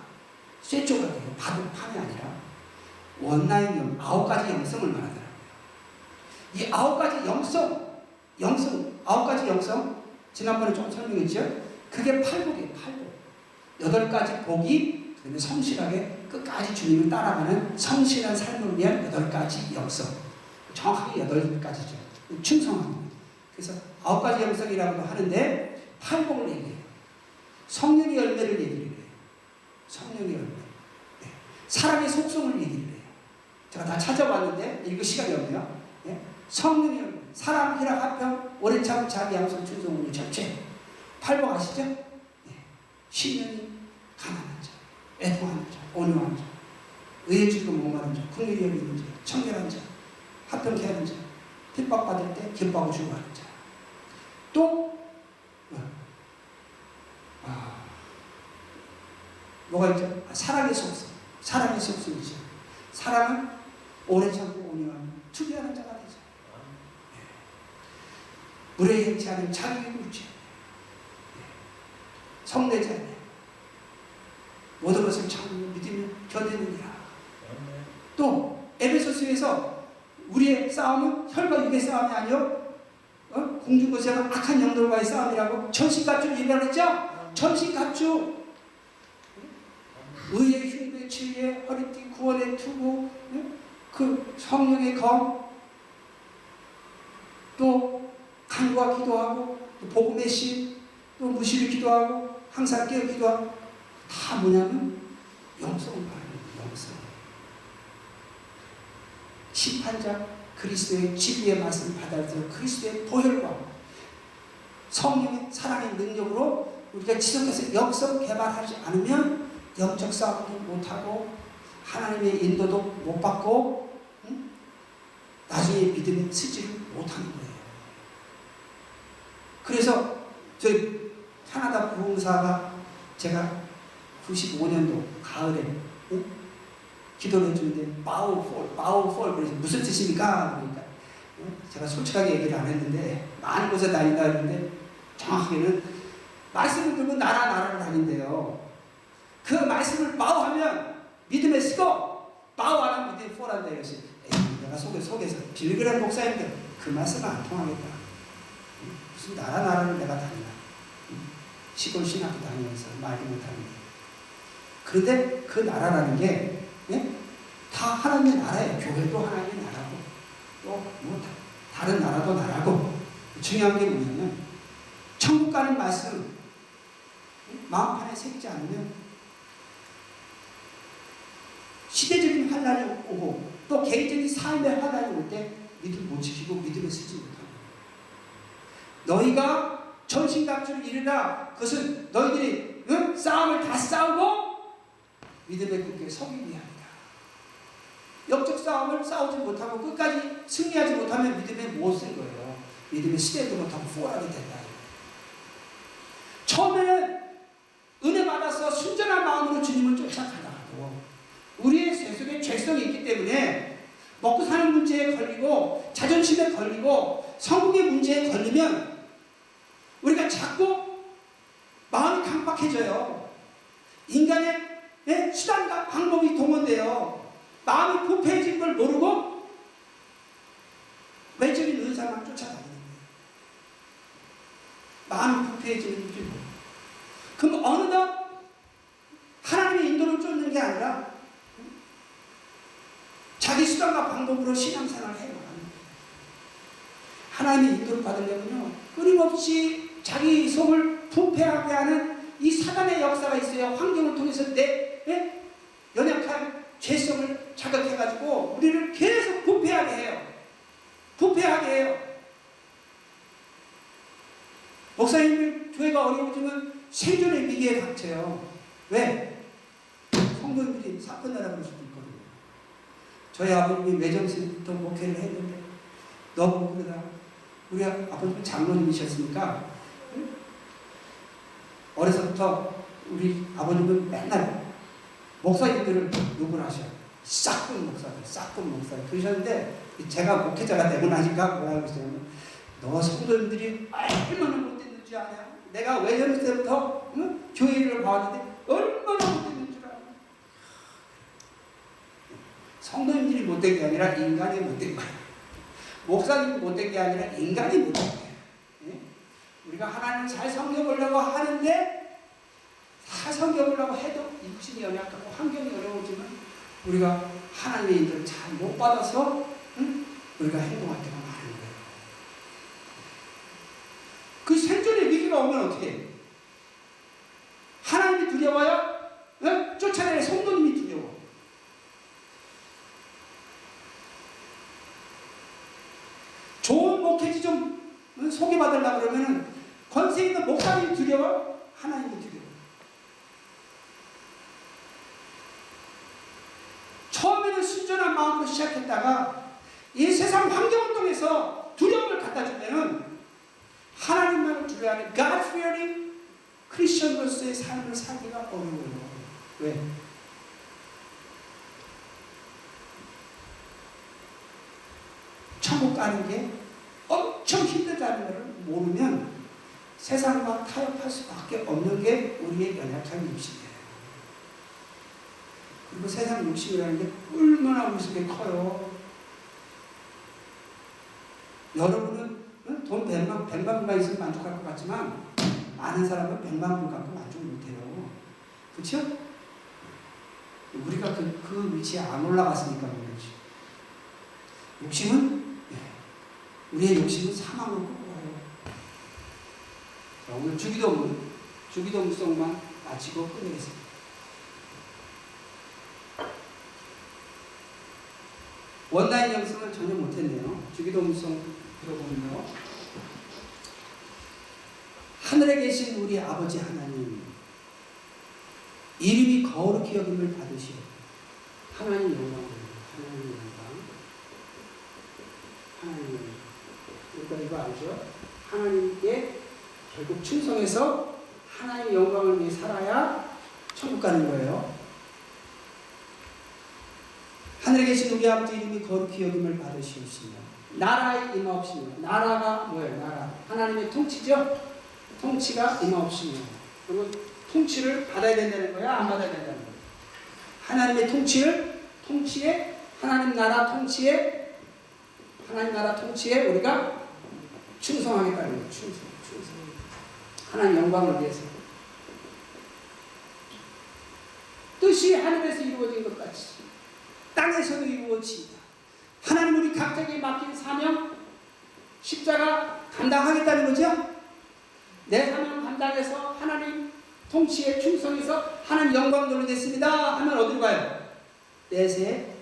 A: 쇠조각이에요. 바둑판이 아니라 원나인 9가지 영성을 말하더라고요. 이 9가지 영성, 9가지 영성, 지난번에 좀 설명했죠? 그게 팔복이에요, 팔복. 8가지 복이, 그다음에 성실하게 끝까지 주님을 따라가는 성실한 삶을 위한 8가지 영성. 정확하게 8가지죠. 충성하는 거예요. 그래서 9가지 영성이라고도 하는데, 팔복을 얘기해요. 성령의 열매를 얘기를 해요. 성령의 열매. 네. 사랑의 속성을 얘기를 해요. 제가 다 찾아봤는데, 읽을 시간이 없네요. 네. 성령의 열매. 사랑, 희락, 화평, 오래 참음, 자비, 양성, 충성, 온유, 절제. 팔복 아시죠? 네. 신령이 가난한 자, 애통하는 자, 온유한 자, 의에 주고 목마른 자, 긍휼히 여기는 자, 청결한 자, 화평케 하는 자, 핍박받을 때 기뻐하고 주고하는 자. 또 뭐가 있죠? 사랑의 속성. 사랑의 속성이죠. 사랑은 오래 참고 온유한 투비하는 자가 되죠. 물에 행치 않은 자기의 굴지. 성내자네. 모든 것을 참으며 믿으며 견디느니라. 또 에베소서에서 우리의 싸움은 혈과 육의 싸움이 아니요 공중거세와 악한 영들과의 싸움이라고 전신갑주를 얘기하랬죠? 전신갑주. 의의 힘의 지혜, 허리띠, 구원의 투구, 그 성령의 검, 또 간구와 기도하고, 또 복음의 신, 또 무시를 기도하고, 항상 깨어 기도하고, 다 뭐냐면 영성을 말하는 영성. 심판자 그리스도의 진리의 말씀을 받아들여 그리스도의 보혈과 성령의 사랑의 능력으로 우리가 지속해서 영성 개발하지 않으면 영적 싸움도 못하고 하나님의 인도도 못 받고 나중에 믿음의 쓰지를 못하는 거예요. 그래서 저희 캐나다 부흥사가 제가 95년도 가을에 기도를 해주는데 바우폴 그래서 무슨 뜻입니까? 그러니까 제가 솔직하게 얘기를 안 했는데 많은 곳에 다닌다 했는데 정확하게는 말씀을 들고 나라를 다닌대요. 그 말씀을 바우하면 믿음에 쓰고 바우 안 하면 믿음에 폴한다 이것이. 내가 속에서 빌그레 목사님들 그 말씀은 안 통하겠다. 무슨 나라를 내가 다니나. 시골 신학교 다니면서 말도 못하는데. 그런데 그 나라라는 게 다 하나님의 나라예요. 교회도 하나님의 나라고 또 뭐 다른 나라도 나라고. 중요한 게 뭐냐면 천국 가는 말씀 마음판에 새기지 않으면 시대적인 환란이 오고 또 개인적인 삶의 환란이 올 때 믿음 못 지키고 믿음을 쓰지 못하는 거예요. 너희가 전신갑주를 이루라. 그것은 너희들이 싸움을 다 싸우고 믿음의 굳게 서기 위함이다. 영적 싸움을 싸우지 못하고 끝까지 승리하지 못하면 믿음에 못 쓴 거예요. 믿음의 시대도 못하고 포괄하게 된다. 처음에는 은혜 받아서 순전한 마음으로 주님을 쫓아가다가도 우리의 세속에 죄성이 있기 때문에 먹고 사는 문제에 걸리고 자존심에 걸리고 성공의 문제에 걸리면 우리가 자꾸 마음이 강박해져요. 인간의 수단과 방법이 동원돼요. 마음이 부패해진 걸 모르고 외적인 은사만 쫓아다니는 거예요. 마음이 부패해지는 줄 모르고. 그럼 어느덧 하나님의 인도를 쫓는 게 아니라 자기 수단과 방법으로 신앙생활을 해요. 하나님의 인도를 받으려면요 끊임없이 자기 속을 부패하게 하는 이 사단의 역사가 있어요. 환경을 통해서 내 연약한 죄성을 자극해가지고 우리를 계속 부패하게 해요. 부패하게 해요. 목사님들 교회가 어려워지면 생존의 위기에 닥쳐요. 왜? 성도님들이 사건 나라고 할 수도 있거든요. 저희 아버님이 외정신부터 목회를 했는데 너무 그러다 우리 아버님은 장로님이셨으니까 어려서부터 우리 아버님은 맨날 목사님들을 욕을 하셔요. 싹군 목사들 그러셨는데 제가 목회자가 되고 나니까 뭐라고 그러시냐면 너 성도님들이 얼마나 못됐는 줄 아냐? 내가 외젊을 때부터 교회를 봐왔는데 얼마나 못됐는 줄 아냐? 성도님들이 못된 게 아니라 인간이 못된 거예요. 목사님이 못된 게 아니라 인간이 못된 거예요. 예? 우리가 하나님을 잘 섬겨보려고 하는데 잘 섬겨보려고 해도 육신이 연약하고 환경이 어려워지면 우리가 하나님의 인도를 잘 못 받아서 우리가 행동할 때가 많은 거예요. 그 생존의 위기가 오면 어떻게 해요? 하나님이 두려워요? 네? 쫓아내는 성도님이 두려워. 좋은 목회지 좀 소개받으려고 그러면 권세 있는 목사님이 두려워? 하나님이 두려워. 처음에는 순전한 마음으로 시작했다가 이 세상 환경을 통해서 두려움을 갖다 주면은 하나님만을 두려워하는 God-fearing 크리스천으로서의 삶을 살기가 어려워요. 왜? 천국 가는 게 엄청 힘들다는 것을 모르면 세상과 타협할 수밖에 없는 게 우리의 연약한 욕심이에요. 그리고 세상 욕심이라는 게 얼마나 우리 속에 커요. 여러분은 돈 100만 불만 있으면 만족할 것 같지만 많은 사람은 100만 불 갖고 만족 못해요. 그렇죠? 우리가 그 위치에 안 올라갔으니까 그렇지. 욕심은 우리의 욕심은 사망으로 끌고 가요. 자, 오늘 주기도문송만 마치고 끝내겠습니다. 원라인 영성을 전혀 못했네요. 주기도문송 들어보면요. 하늘에 계신 우리 아버지 하나님, 이름이 거룩히 여김을 받으시오. 하나님 영광, 하나님 영광, 하나님 영광. 그러니까 이거 알죠? 하나님께 결국 충성해서 하나님 영광을 위해 살아야 천국 가는 거예요. 하늘에 계신 우리 아버지 이름이 거룩히 여김을 받으시옵시며 나라의 임하옵시며. 나라가 뭐예요? 나라. 하나님의 통치죠? 통치가 임하옵시며. 그리고 통치를 받아야 된다는 거야? 안 받아야 된다는 거야? 하나님의 통치에 하나님 나라 통치에 우리가 충성하겠다는 거예요. 충성. 하나님 영광을 위해서. 뜻이 하늘에서 이루어진 것 같이 땅에서도 이루어집니다. 하나님 우리 각자에게 맡긴 사명, 십자가 감당하겠다는 거죠? 내 사명 감당해서 하나님 통치에 충성해서 하나님 영광 돌리겠습니다 하면 어디로 가요? 내세에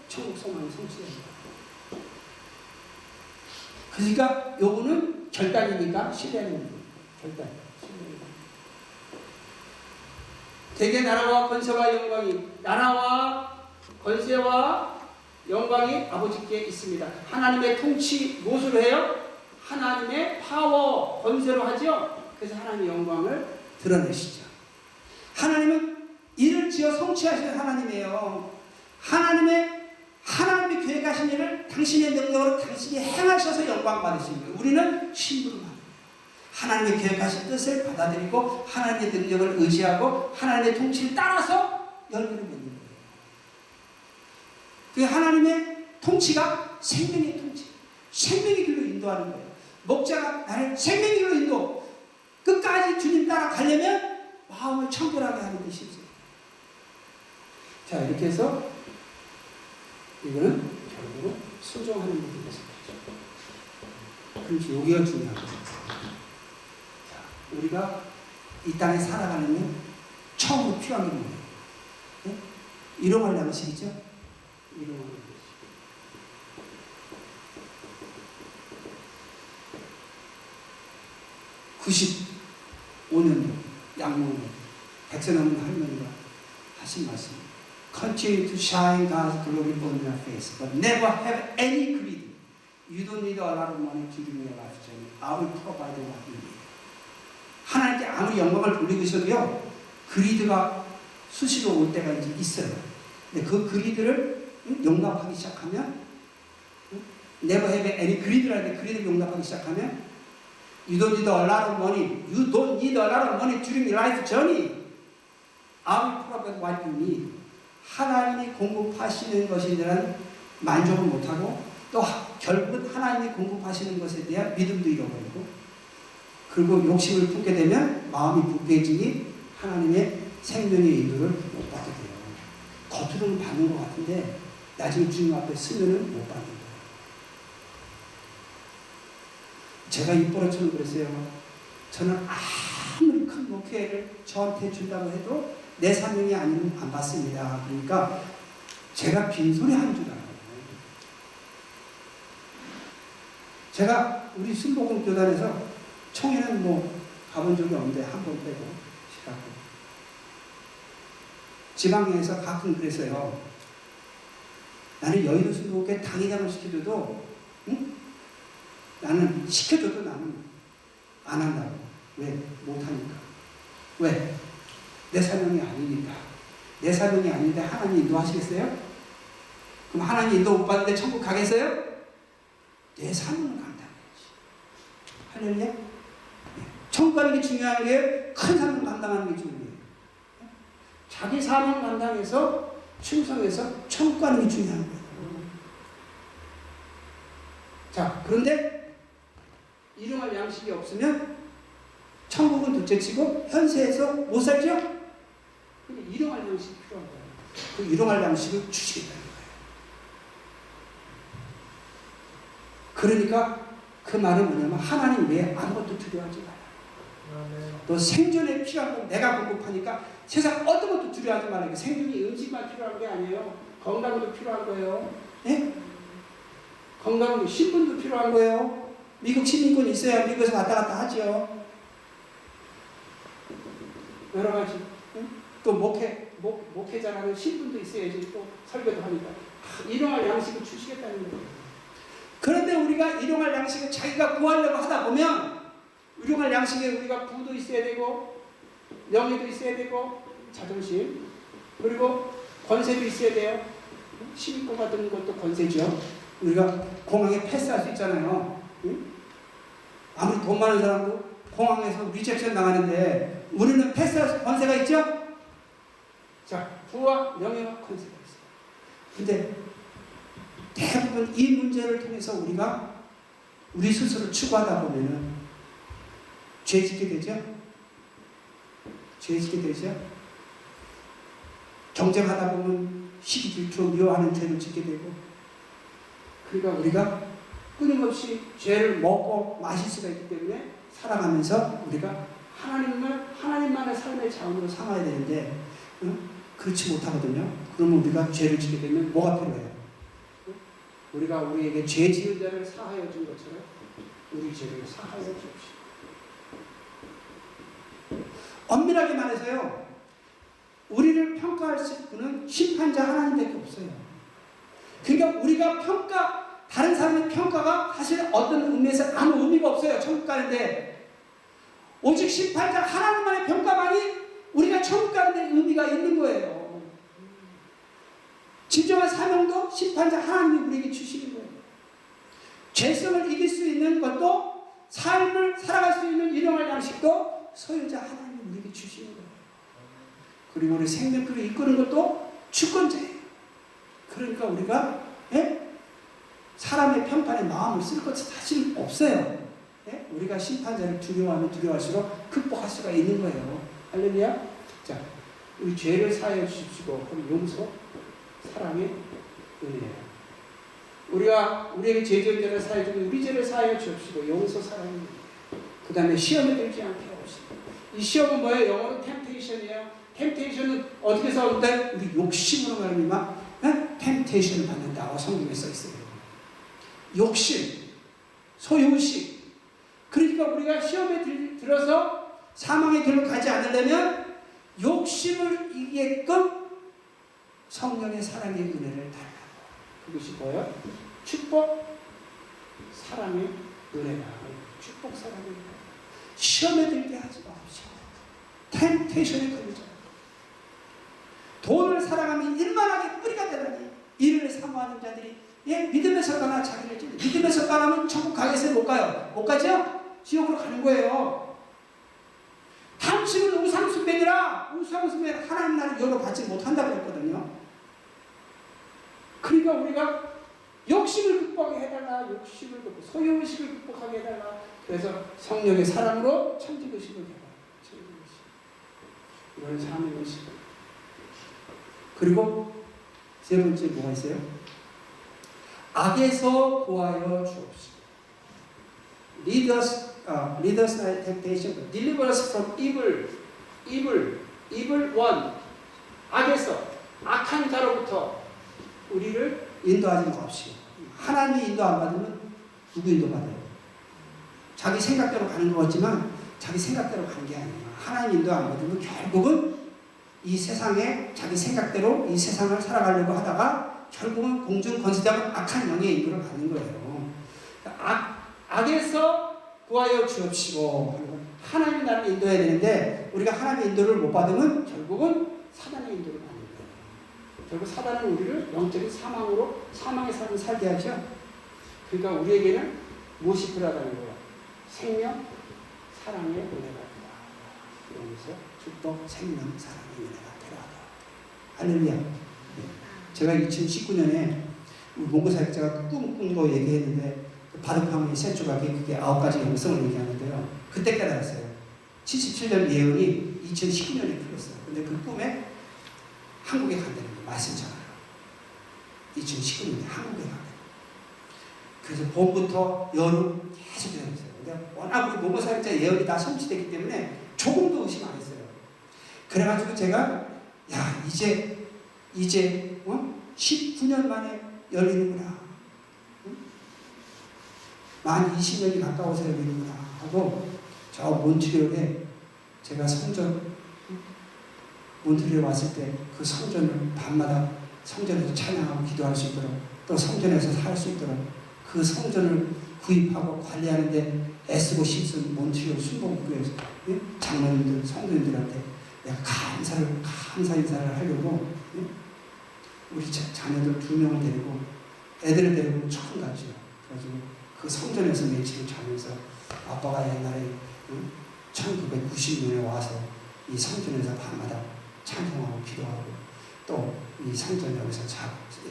A: 천국 소망이 성취됩니다. 그러니까 요거는 결단이니까 신뢰하는 거예요. 결단. 대개 나라와 권세와 영광이, 나라와 권세와 영광이 아버지께 있습니다. 하나님의 통치 무엇으로 해요? 하나님의 파워, 권세로 하죠. 그래서 하나님의 영광을 드러내시죠. 하나님은 이를 지어 성취하시는 하나님이에요. 하나님이 계획하신 일을 당신의 능력으로 당신이 행하셔서 영광 받으시는 거예요. 우리는 신부로 받는 거예요. 하나님의 계획하신 뜻을 받아들이고 하나님의 능력을 의지하고 하나님의 통치를 따라서 열매를 맺는 거예요. 그 하나님의 통치가 생명의 통치, 생명의 길로 인도하는 거예요. 목자가 나를 생명의 길로 인도, 끝까지 주님 따라 가려면 마음을 청결하게 하는 것이 있어요. 자, 이렇게 해서 이거는 결국은 순종하는 것이 됐습니다. 그렇지, 여기가 중요한 거예요. 자, 우리가 이 땅에 살아가는 처음으로 필요한 게 뭐예요? 네? 일용할 양식이죠? 일용할 양식. 95년도 양모는 100세 넘은 할머니가 하신 말씀. Continue to shine God's glory on your face, but never have any greed. You don't need a lot of money during your life journey. I will provide what you need. 하나님께 아무리 영광을 돌리고 있어도요, 그리드가 수시로 올 때가 이제 있어요. 근데 그 그리드를 용납하기 시작하면, never have any greed라는 그리드를 용납하기 시작하면, You don't need a lot of money. You don't need a lot of money during your life journey. I will provide what you need. 하나님이 공급하시는 것에 대한 만족을 못하고 또 결국은 하나님이 공급하시는 것에 대한 믿음도 잃어버리고 그리고 욕심을 품게 되면 마음이 부패해지니 하나님의 생명의 인도를 못 받게 돼요. 겉으로는 받는 것 같은데 나중에 주님 앞에 서면은 못 받는 거예요. 제가 입버릇처럼 그랬어요. 저는 아무리 큰 목회를 저한테 준다고 해도 내 사명이 아니면 안 받습니다. 그러니까 제가 빈소리 하는 줄 알아요. 제가 우리 순복음 교단에서 총회는 뭐 가본 적이 없는데 한 번 빼고 시작하고 지방에서 가끔 그랬어요. 나는 여의도 순복음교회 당회장을 시켜줘도 응? 나는 시켜줘도 나는 안 한다고. 왜? 못하니까. 왜? 내 사명이 아니니까. 내 사명이 아닌데 하나님 인도하시겠어요? 그럼 하나님 인도 못 받는데 천국 가겠어요? 내 사명을 감당해야지. 할렐루야? 천국 가는 게 중요한 게 큰 사명 감당하는 게 중요해요. 자기 사명 감당해서 충성해서 천국 가는 게 중요한 거예요. 자, 그런데 일용할 양식이 없으면 천국은 둘째치고 현세에서 못 살죠? 근데 일용할 양식이 필요한 거예요. 그 일용할 양식을 주시겠다는 거예요. 그러니까 그 말은 뭐냐면 하나님 외에 아무것도 두려워하지 마라. 너 생존에 필요한 건 내가 공급하니까 세상 어떤 것도 두려워하지 말아요. 생존이 음식만 필요한 게 아니에요. 건강도 필요한 거예요. 예? 건강도 신분도 필요한 거예요. 미국 시민권이 있어야 미국에서 왔다 갔다 하죠. 여러 가지. 응? 또 목회자라는 신분도 있어야지 또 설교도 하니까. 일용할 양식을 주시겠다는 거예요. 그런데 우리가 일용할 양식을 자기가 구하려고 하다 보면 일용할 양식에 우리가 부도 있어야 되고 명예도 있어야 되고 자존심 그리고 권세도 있어야 돼요. 시민권 받는 것도 권세죠. 우리가 공항에 패스할 수 있잖아요. 응? 아무리 돈 많은 사람도 공항에서 리젝션 나가는데 우리는 패스할 권세가 있죠? 자, 부와 명예와 권세가 있어요. 근데 대부분 이 문제를 통해서 우리가 우리 스스로 추구하다 보면은 죄 짓게 되죠? 죄 짓게 되죠? 경쟁하다 보면 시기 질투 미워하는 죄를 짓게 되고 그러니까 우리가 끊임없이 죄를 먹고 마실 수가 있기 때문에 살아가면서 우리가 하나님만의 삶의 자원으로 삼아야 되는데 그렇지 못하거든요. 그러면 우리가 죄를 짓게 되면 뭐가 필요해요? 우리가 우리에게 죄 지은 자를 사하여 준 것처럼 우리 죄를 사하여 주십시오. 엄밀하게 말해서요. 우리를 평가할 분은 심판자 하나님밖에 없어요. 그러니까 우리가 다른 사람의 평가가 사실 어떤 의미에서 아무 의미가 없어요. 천국 가는데 오직 심판자 하나님만의 평가만이 우리가 천국 가는데 의미가 있는 거예요. 진정한 사명도 심판자 하나님이 우리에게 주시는 거예요. 죄성을 이길 수 있는 것도 삶을 살아갈 수 있는 일용할 양식도 소유자 하나님이 우리에게 주시는 거예요. 그리고 우리 생명길을 이끄는 것도 주권자예요. 그러니까 우리가 사람의 평판에 마음을 쓸 것이 사실 없어요. 우리가 심판자를 두려워하면 두려워할수록 극복할 수가 있는 거예요. 할렐루야. 자, 우리 죄를 사하여 주십시오. 그럼 용서, 사랑의 은혜예요. 우리가 우리에게 죄 지은 자를 사하여 주고 우리 죄를 사하여 주십시오. 용서, 사랑의 은혜. 그 다음에 시험에 들지 않게 하옵시고. 이 시험은 뭐예요? 영어로 템테이션이에요. 템테이션은 어떻게 써오는데 우리 욕심으로 말미암아 템테이션을 받는다고 성경에 써 있어요. 욕심, 소유의식. 그러니까 우리가 시험에 들어서 사망의 길로 가지 않으려면 욕심을 이기게끔 성령의 사랑의 은혜를 달라고. 그것이 뭐예요? 축복, 사랑의 은혜다. 축복, 사랑의 은혜. 시험에 들게 하지 마십시오. 템테이션에 걸리지 않고. 돈을 사랑하면 일만하게 뿌리가 되다니 이를 사모하는 자들이 믿음에서 떠나 자기를 찔러. 믿음에서 떠나면 천국 가겠어요? 못 가요? 못 가죠? 지옥으로 가는 거예요. 당신은 우상숭배니라. 우상숭배는 하나님 나라를 열어 받지 못한다고 했거든요. 그러니까 우리가 욕심을 극복하게 해달라. 욕심을 극복, 소유의식을 극복하게 해달라. 그래서 성령의 사랑으로 천지의식을 해달라. 천지의식. 이런 삶의 의식. 그리고 세 번째 뭐가 있어요? 악에서 구하여 주옵시고. Lead us not temptation, but deliver us from evil one. 악에서, 악한 자로부터 우리를 인도하지 마옵시고. 하나님의 인도 안 받으면 누구 인도 받아요? 자기 생각대로 가는 것 같지만 자기 생각대로 가는 게 아니에요. 하나님 인도 안 받으면 결국은 이 세상에 자기 생각대로 이 세상을 살아가려고 하다가 결국은 공중권세자가 악한 영의 인도를 받는 거예요. 악에서 구하여 주옵시고. 하나님이 나를 인도해야 되는데 우리가 하나님의 인도를 못 받으면 결국은 사단의 인도를 받는 거예요. 결국 사단은 우리를 영적인 사망의 삶을 살게 하죠. 그러니까 우리에게는 무엇이 필요하다는 거예요? 생명, 사랑의 은혜가 필요하다. 그러면서 축복, 생명, 사랑의 은혜가 필요하다. 할렐루야. 제가 2019년에 몽고사역자가 꿈꾼 거 얘기했는데 바르크함의 세 조각이 그게 9가지 영성을 얘기하는데요. 그때 깨달았어요. 77년 예언이 2019년에 풀렸어요. 근데 그 꿈에 한국에 간다는 거 말씀 전하러. 2019년에 한국에 간다는 거. 그래서 봄부터 여름 계속 배웠어요. 근데 워낙 우리 몽고사역자 예언이 다 성취됐기 때문에 조금도 의심 안 했어요. 그래가지고 제가 야 이제 19년 만에 열리는구나. 만 20년이 가까워서 열리는구나 하고 저 몬트리올에 제가 몬트리올 왔을 때 그 성전을 밤마다 성전에서 찬양하고 기도할 수 있도록 또 성전에서 살 수 있도록 그 성전을 구입하고 관리하는데 애쓰고 힘쓴 몬트리올 순복음교회 장로님들 성도님들한테 내가 감사 인사를 하려고 우리 자녀들 2명을 데리고 애들을 데리고 처음 갔죠. 그래가지고 그 성전에서 며칠을 자면서 아빠가 옛날에 1990년에 와서 이 성전에서 밤마다 찬송하고 기도하고 또 이 성전 여기서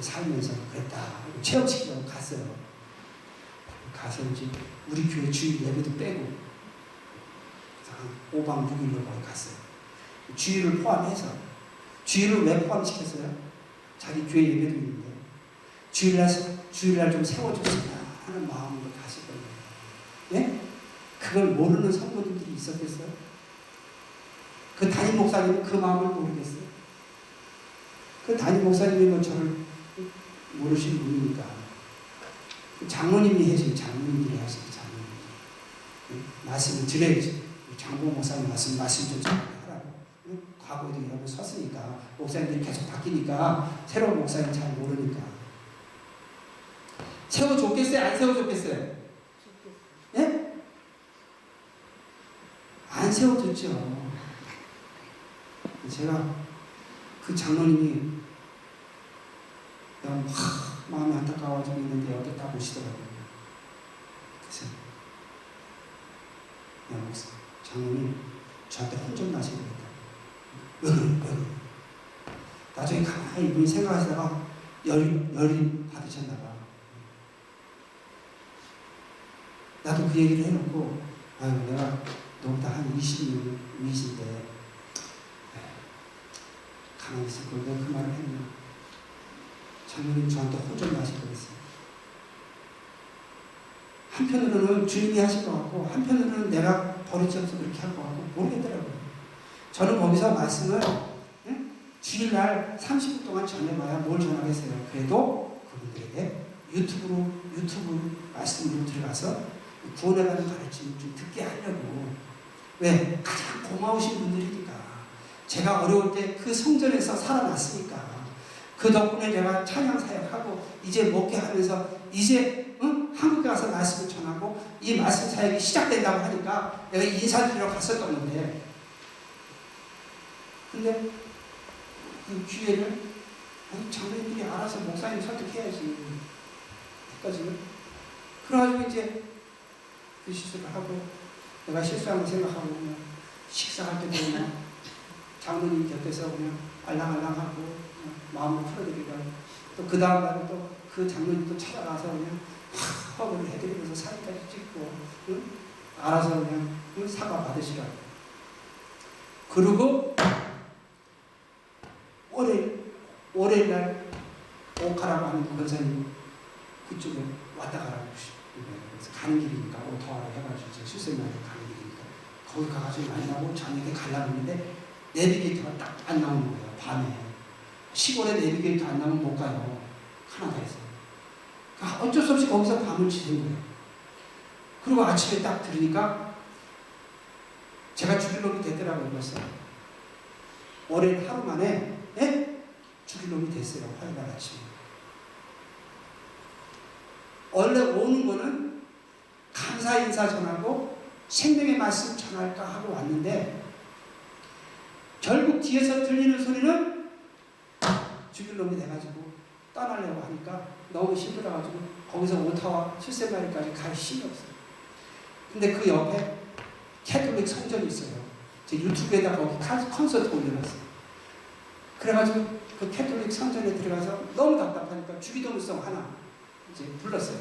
A: 살면서 그랬다. 체험시키려고 갔어요. 가서 이제 우리 교회 주일 예배도 빼고 한 5박 6일로 거기 갔어요. 주일을 포함해서. 주일을 왜 포함시켰어요? 자기 교회 예배도 있는데 주일날 좀 세워줬으면 하는 마음으로 갔을 거예요. 예? 그걸 모르는 성도들이 있었겠어요? 그 담임 목사님은 그 마음을 모르겠어요. 그 담임 목사님이 저를 모르시는 분이니까 장로님이 해주신 장로님들이 하시는 장로님들이 말씀을 드려야지. 장보 목사님 말씀 좀 하라고. 과거에도 여러 번 섰으니까 목사님들이 계속 바뀌니까 새로운 목사님 잘 모르니까 세워줬겠어요? 안 세워줬겠어요? 예? 안 세워줬죠. 제가 그 장로님이 마음이 안타까워지고 있는데 어디 딱 오시더라고요. 그래서 야 목사, 장로님 저한테 혼좀 나시고 있다. 왜 그래? 나중에 가만히 이분이 생각하시다가 열이 받으셨나 봐. 나도 그 얘기를 해놓고 아유 내가 너보다 한 20년 위신데 가만히 있을 걸 내가 그 말을 했나. 장로님 저한테 호전 나실 거였어요. 한편으로는 주님이 하실 것 같고 한편으로는 내가 버리지 않아서 그렇게 할 것 같고 모르겠더라고요. 저는 거기서 말씀을 주일날 30분 동안 전해봐야 뭘 전하겠어요. 그래도 그분들에게 유튜브 말씀으로 들어가서 구원에 관한 가르침을 좀 듣게 하려고. 왜? 가장 고마우신 분들이니까. 제가 어려울 때 그 성전에서 살아났으니까. 그 덕분에 제가 찬양 사역하고 이제 목회 하면서 이제 한국에 가서 말씀을 전하고 이 말씀 사역이 시작된다고 하니까 내가 인사드리러 갔었던 건데 근데 그 기회를 장로님들이 알아서 목사님 설득해야지 했거든요. 그래가지고 이제 그 실수를 하고 내가 실수한 거 생각하고 그냥 식사할 때도 그냥 장로님 곁에서 그냥 알랑알랑하고 마음을 풀어드리고 또 그 다음 날에 또 그 장로님 또 찾아가서 그냥 허그를 해드리면서 사진까지 찍고, 응? 알아서 그냥 사과 받으시라고. 그리고 월요일날 오카라고 하는 권사님 그쪽에 왔다 가라고 그래서 가는 길이니까 오토하러 해가지고 실생활에 가는 길이니까 거기 가가지고 만나고 저녁에 가려고 했는데 내비게이터가 딱 안 나오는 거예요. 밤에 시골에 내비게이터 안 나오면 못 가요. 캐나다에서. 어쩔 수 없이 거기서 밤을 지낸 거예요. 그리고 아침에 딱 들으니까 제가 죽일 놈이 됐더라고요. 벌써 월요일 하루 만에 죽일 놈이 됐어요. 화요일 아침에. 원래 오는 거는 감사 인사 전하고 생명의 말씀 전할까 하고 왔는데 결국 뒤에서 들리는 소리는 죽일 놈이 돼가지고 떠나려고 하니까 너무 힘들어가지고 거기서 오타와 실세마리까지 갈 힘이 없어요. 근데 그 옆에 캐톨릭 성전이 있어요. 제 유튜브에다가 거기 콘서트 올려놨어요. 그래가지고 그 캐톨릭 성전에 들어가서 너무 답답하니까 주기도문송 하나 이제 불렀어요.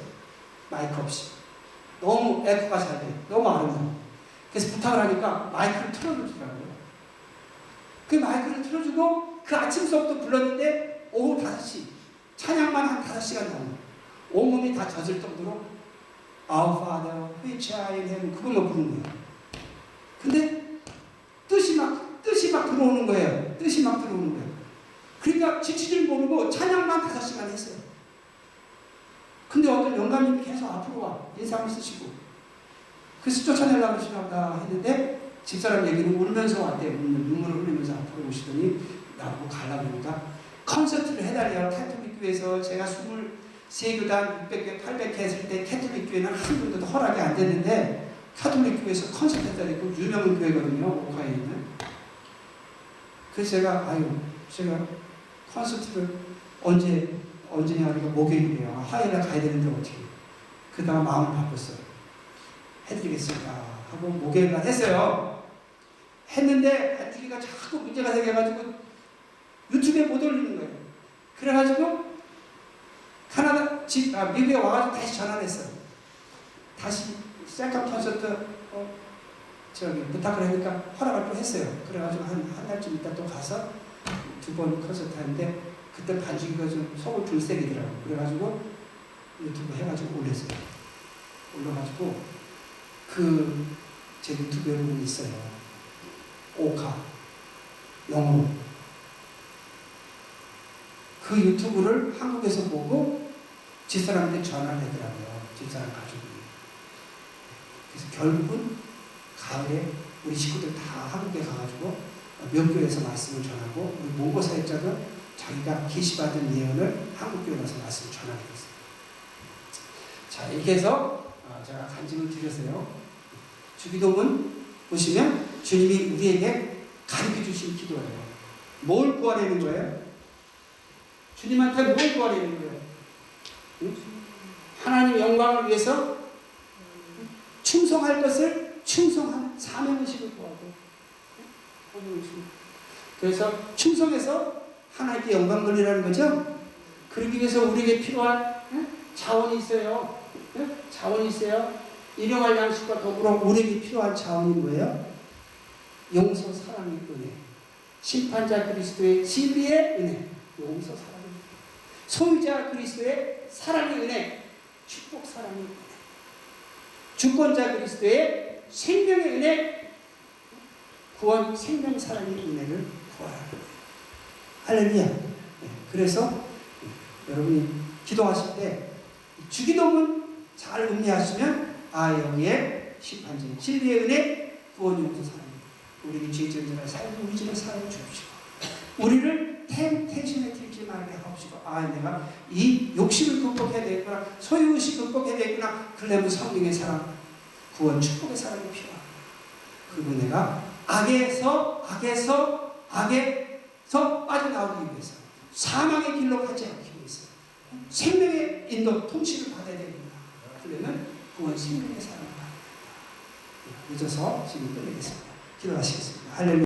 A: 마이크 없이. 너무 에코가 잘 돼. 너무 아름다워. 그래서 부탁을 하니까 마이크를 틀어주더라고요. 그 마이크를 틀어주고 그 아침 수업도 불렀는데 오후 5시 찬양만 한 5시간 나오고 온몸이 다 젖을 정도로 Our Father, which art in heaven 그것만 부르는 거예요. 근데 뜻이 막 들어오는 거예요. 뜻이 막 들어오는 거예요. 그러니까 지치질 모르고 찬양만 5시간 했어요. 근데 어떤 영감님이 계속 앞으로 와 인상 쓰시고 그래서 쫓아내려고 하시나 보다 했는데 집사람 얘기는 울면서 왔대요. 눈물을 흘리면서 앞으로 오시더니 나보고 가려고 하니까 콘서트를 해달래요. 캐톨릭 교회에서 제가 23교단 600개 800개 했을 때 캐톨릭 교회는 한 분도 허락이 안 됐는데 캐톨릭 교회에서 콘서트 해달라고 유명한 교회거든요. 오카에 있는. 그래서 제가 콘서트를 언제냐 하니까 목요일이에요. 화요일에 가야 되는데 어떻게. 그다음 마음을 바꿨어요. 해드리겠습니다 하고 목요일날 했어요. 했는데 안주기가 자꾸 문제가 생겨가지고 유튜브에 못 올리는 거예요. 그래가지고 미국에 와가지고 다시 전화를 했어요. 다시 셀카 콘서트 부탁을 하니까 허락을 또 했어요. 그래가지고 한 달쯤 있다 또 가서 2번 콘서트 하는데 그때 반주기가 좀 속을 들썩이더라고요. 그래가지고 유튜브 해가지고 올렸어요. 올려가지고 제 유튜브 여러분이 있어요. 오카 영어로 그 유튜브를 한국에서 보고 집사람한테 전화를 하더라고요. 집사람 가족이. 그래서 결국은 가을에 우리 식구들 다 한국에 가가지고 명교에서 말씀을 전하고 우리 몽고 사역자도 자기가 계시받은 예언을 한국교회 가서 말씀을 전하게 됐어요. 자, 이렇게 해서 제가 간증을 드렸어요. 주기도문 보시면 주님이 우리에게 가르쳐 주신 기도예요. 뭘 구하려는 거예요? 주님한테 뭘 구하려는 거예요? 응? 하나님 영광을 위해서 충성할 것을 충성하는 사명의식을 구하고 그래서 충성해서 하나님께 영광 돌리라는 거죠. 그러기 위해서 우리에게 필요한 자원이 있어요. 자원이 있어요. 일용할 양식과 더불어 우리에게 필요한 자원이 뭐예요? 용서, 사랑의 은혜, 심판자 그리스도의 진리의 은혜, 용서, 사랑의 은혜, 소유자 그리스도의 사랑의 은혜, 축복, 사랑의 은혜, 주권자 그리스도의 생명의 은혜, 구원, 생명, 사랑의 은혜를 구하라. 할렐루야. 그래서 여러분이 기도하실 때 주기도문 잘 음미하시면 여기에 심판진, 진리의 은혜, 구원, 용서, 사랑, 우리에게 죄전제를 살고 우리 집에 살아 주옵시고 우리를 템테이션에 들지 말게 하옵시고 내가 이 욕심을 극복해야 되겠구나, 소유의식 극복해야 되겠구나. 그러려면 성령의 사랑, 구원, 축복의 사랑이 필요하다. 그리고 내가 악에서 빠져나오기 위해서 사망의 길로 가지 않기 위해서 생명의 인도 통치를 받아야 되겠구나. 그러면 구원, 생명의 사랑을 받아야 된다. 늦어서 지금 끝내겠습니다. 기도하시겠습니다. 할렐루야.